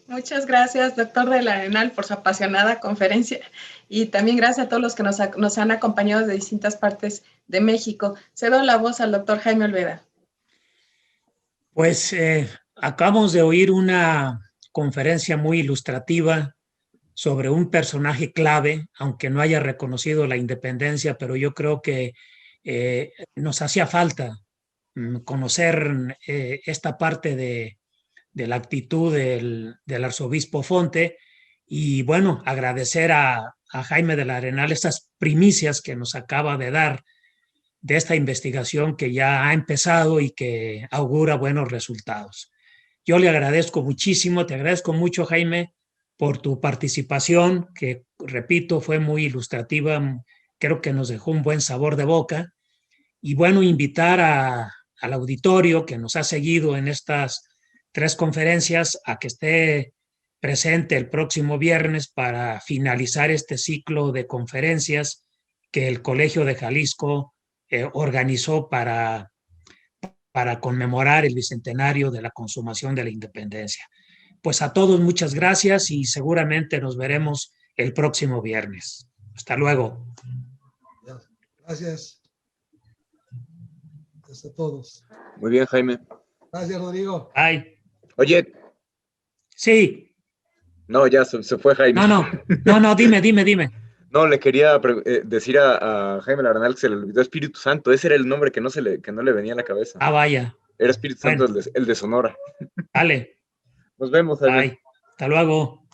Muchas gracias, doctor del Arenal, por su apasionada conferencia, y también gracias a todos los que nos han acompañado de distintas partes de México. Cedo la voz al doctor Jaime Olvera. Pues acabamos de oír una conferencia muy ilustrativa sobre un personaje clave, aunque no haya reconocido la independencia, pero yo creo que nos hacía falta conocer esta parte de la actitud del arzobispo Fonte, y bueno, agradecer a Jaime del Arenal estas primicias que nos acaba de dar de esta investigación que ya ha empezado y que augura buenos resultados. Yo le agradezco muchísimo, te agradezco mucho, Jaime, por tu participación, que, repito, fue muy ilustrativa. Creo que nos dejó un buen sabor de boca. Y bueno, invitar al auditorio que nos ha seguido en estas 3 conferencias a que esté presente el próximo viernes para finalizar este ciclo de conferencias que el Colegio de Jalisco organizó para conmemorar el bicentenario de la consumación de la independencia. Pues a todos muchas gracias y seguramente nos veremos el próximo viernes. Hasta luego. Gracias. Gracias a todos. Muy bien, Jaime. Gracias, Rodrigo. Ay. Oye. Sí. No, ya se fue Jaime. No, dime. No, le quería decir a Jaime Laranal que se le olvidó Espíritu Santo. Ese era el nombre que no le venía a la cabeza. Ah, vaya. Era Espíritu Santo, el de Sonora. Dale. Nos vemos, Jaime. Bye. Hasta luego.